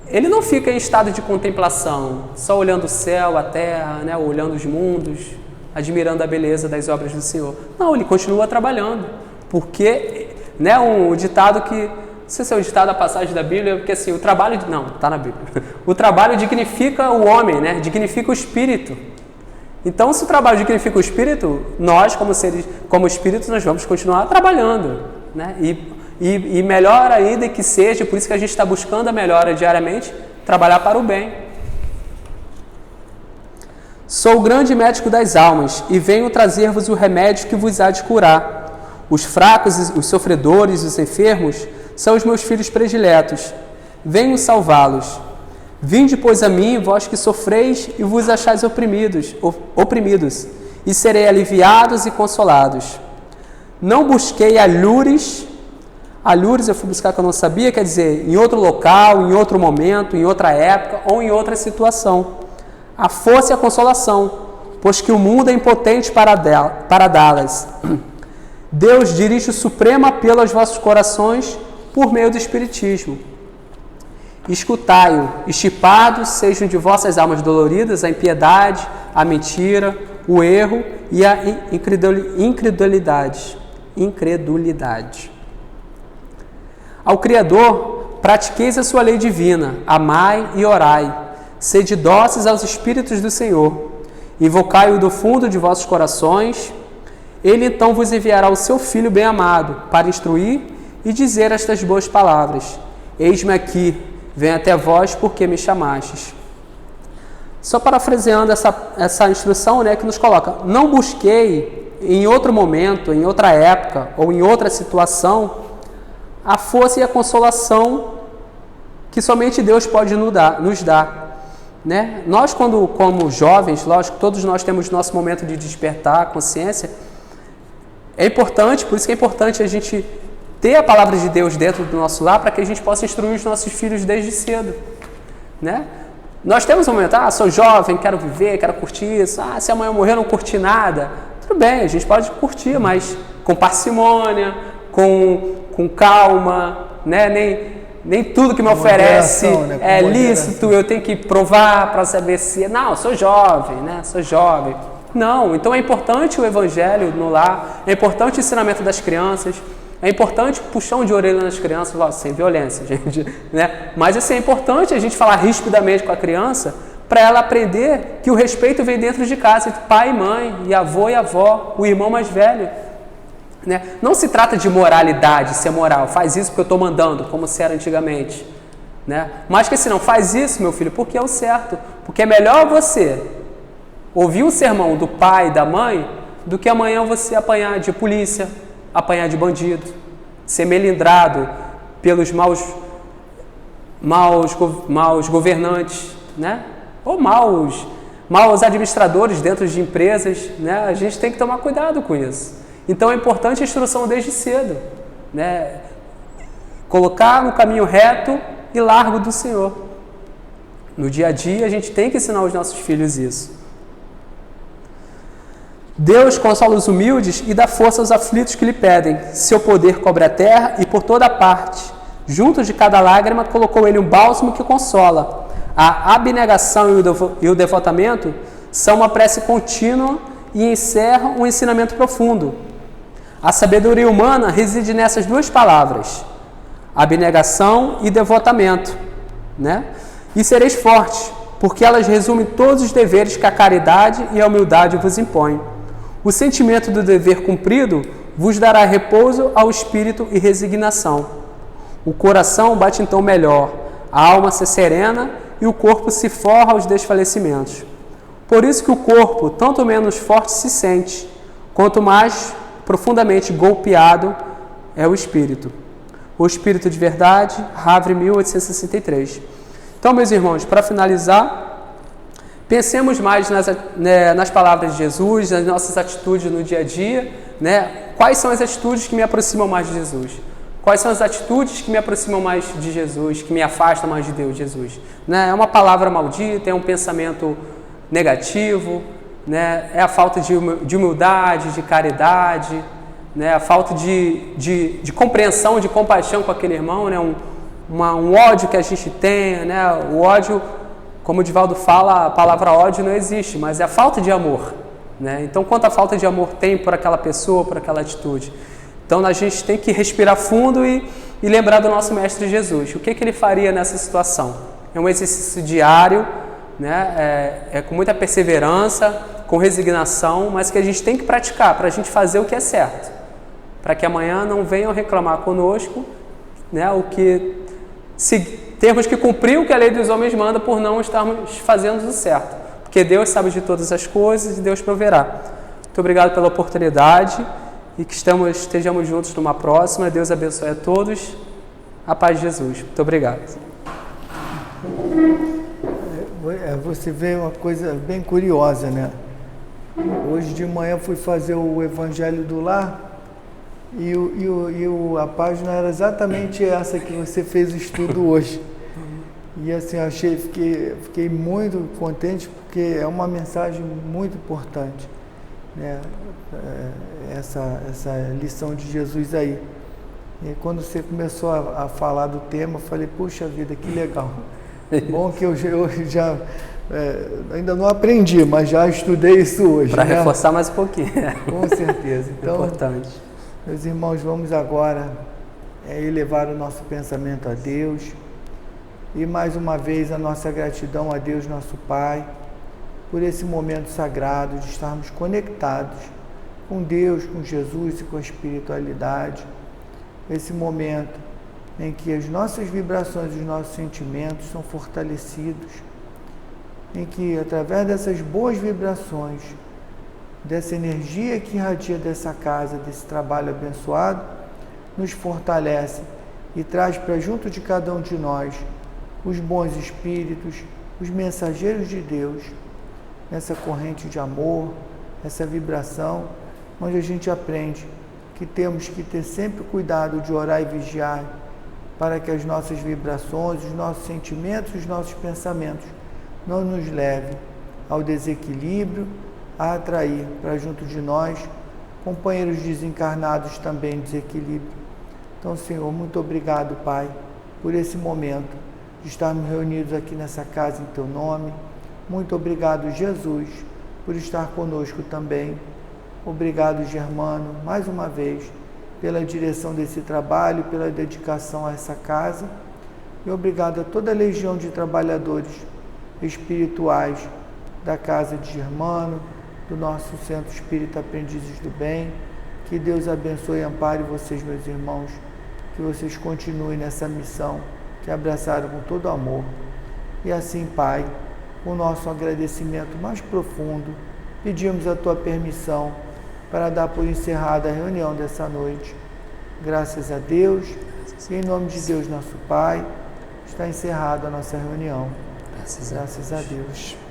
ele não fica em estado de contemplação, só olhando o céu, a terra, né, olhando os mundos, admirando a beleza das obras do Senhor. Não, ele continua trabalhando, porque, né, um ditado que sei se é o ditado da passagem da Bíblia, porque assim, o trabalho... Não, está na Bíblia. O trabalho dignifica o homem, né? Dignifica o espírito. Então, se o trabalho dignifica o espírito, nós, como espíritos, nós vamos continuar trabalhando, né? E melhor ainda que seja, por isso que a gente está buscando a melhora diariamente, trabalhar para o bem. Sou o grande médico das almas e venho trazer-vos o remédio que vos há de curar. Os fracos, os sofredores, os enfermos são os meus filhos prediletos. Venho salvá-los. Vinde, pois, a mim, vós que sofreis e vos achais oprimidos, e serei aliviados e consolados. Não busquei alhures eu fui buscar que eu não sabia, quer dizer, em outro local, em outro momento, em outra época ou em outra situação. A força e a consolação, pois que o mundo é impotente para dá-las. Deus dirige o supremo apelo aos vossos corações por meio do Espiritismo. Escutai-o, estipados sejam de vossas almas doloridas a impiedade, a mentira, o erro e a incredulidade. Ao Criador, pratiqueis a sua lei divina, amai e orai, sede dóceis aos Espíritos do Senhor, invocai-o do fundo de vossos corações, ele então vos enviará o seu Filho bem-amado, para instruir e dizer estas boas palavras, eis-me aqui, venho até vós porque me chamastes. Só parafraseando essa instrução, né, que nos coloca, não busquei em outro momento, em outra época ou em outra situação, a força e a consolação que somente Deus pode nos dar. Né? Nós, como jovens, lógico, todos nós temos nosso momento de despertar a consciência. É importante, por isso que é importante a gente ter a palavra de Deus dentro do nosso lar para que a gente possa instruir os nossos filhos desde cedo. Né? Nós temos um momento, sou jovem, quero viver, quero curtir isso. Se amanhã eu morrer, eu não curti nada. Tudo bem, a gente pode curtir, mas com parcimônia, com calma, né? Nem tudo que me oferece é lícito, eu tenho que provar para saber se... Não, eu sou jovem, né? Sou jovem. Não, então é importante o evangelho no lar, é importante o ensinamento das crianças, é importante o puxão de orelha nas crianças, sem violência, gente, né? Mas assim, é importante a gente falar rispidamente com a criança para ela aprender que o respeito vem dentro de casa, entre pai e mãe, e avô e avó, o irmão mais velho. Né? Não se trata de moralidade, ser moral, faz isso porque eu estou mandando, como se era antigamente. Né? Mas que assim, não, faz isso, meu filho, porque é o certo. Porque é melhor você ouvir um sermão do pai e da mãe do que amanhã você apanhar de polícia, apanhar de bandido, ser melindrado pelos maus governantes, né? Ou maus administradores dentro de empresas. Né? A gente tem que tomar cuidado com isso. Então é importante a instrução desde cedo, né? Colocar no caminho reto e largo do Senhor. No dia a dia a gente tem que ensinar aos nossos filhos isso. Deus consola os humildes e dá força aos aflitos que lhe pedem. Seu poder cobre a terra e por toda parte. Junto de cada lágrima colocou ele um bálsamo que consola. A abnegação e o devotamento são uma prece contínua e encerram um ensinamento profundo. A sabedoria humana reside nessas duas palavras, abnegação e devotamento, né? E sereis fortes, porque elas resumem todos os deveres que a caridade e a humildade vos impõem. O sentimento do dever cumprido vos dará repouso ao espírito e resignação. O coração bate então melhor, a alma se serena e o corpo se forra aos desfalecimentos. Por isso que o corpo tanto menos forte se sente, quanto mais profundamente golpeado é o espírito. O Espírito de Verdade, Havre, 1863. Então, meus irmãos, para finalizar, pensemos mais nas palavras de Jesus, nas nossas atitudes no dia a dia, né? Quais são as atitudes que me aproximam mais de Jesus? Quais são as atitudes que me aproximam mais de Jesus, que me afastam mais de Deus, Jesus? Né? É uma palavra maldita, é um pensamento negativo, né? É a falta de humildade, de caridade, né? A falta de compreensão, de compaixão com aquele irmão, né? Um ódio que a gente tem, né? O ódio, como o Divaldo fala, a palavra ódio não existe, mas é a falta de amor, né? Então, quanta falta de amor tem por aquela pessoa, por aquela atitude? Então, a gente tem que respirar fundo e e lembrar do nosso Mestre Jesus. O que ele faria nessa situação? É um exercício diário, né? Com muita perseverança, com resignação, mas que a gente tem que praticar para a gente fazer o que é certo, para que amanhã não venham reclamar conosco, né? Temos que cumprir o que a lei dos homens manda por não estarmos fazendo o certo, porque Deus sabe de todas as coisas e Deus proverá. Muito obrigado pela oportunidade e que estejamos juntos numa próxima. Deus abençoe a todos. A paz de Jesus. Muito obrigado. Você vê uma coisa bem curiosa, né? Hoje de manhã fui fazer o Evangelho do Lar e a página era exatamente essa que você fez o estudo hoje. E assim, fiquei muito contente porque é uma mensagem muito importante, né? Essa lição de Jesus aí. E quando você começou a falar do tema, eu falei, puxa vida, que legal. Bom que eu já ainda não aprendi, mas já estudei isso hoje. Para né? reforçar mais um pouquinho. Com certeza. Então, importante. Meus irmãos, vamos agora elevar o nosso pensamento a Deus e mais uma vez a nossa gratidão a Deus, nosso Pai, por esse momento sagrado de estarmos conectados com Deus, com Jesus e com a espiritualidade. Esse momento em que as nossas vibrações e os nossos sentimentos são fortalecidos, em que através dessas boas vibrações, dessa energia que irradia dessa casa, desse trabalho abençoado, nos fortalece e traz para junto de cada um de nós os bons espíritos, os mensageiros de Deus, nessa corrente de amor, essa vibração, onde a gente aprende que temos que ter sempre cuidado de orar e vigiar para que as nossas vibrações, os nossos sentimentos, os nossos pensamentos não nos levem ao desequilíbrio, a atrair para junto de nós companheiros desencarnados também em desequilíbrio. Então, Senhor, muito obrigado, Pai, por esse momento de estarmos reunidos aqui nessa casa em Teu nome. Muito obrigado, Jesus, por estar conosco também. Obrigado, Germano, mais uma vez, pela direção desse trabalho, pela dedicação a essa casa. E obrigado a toda a legião de trabalhadores espirituais da casa de Germano, do nosso Centro Espírita Aprendizes do Bem. Que Deus abençoe e ampare vocês, meus irmãos, que vocês continuem nessa missão que abraçaram com todo amor. E assim, Pai, com o nosso agradecimento mais profundo, pedimos a Tua permissão para dar por encerrada a reunião dessa noite. Graças a Deus, e em nome de Deus, nosso Pai, está encerrada a nossa reunião. Graças a Deus.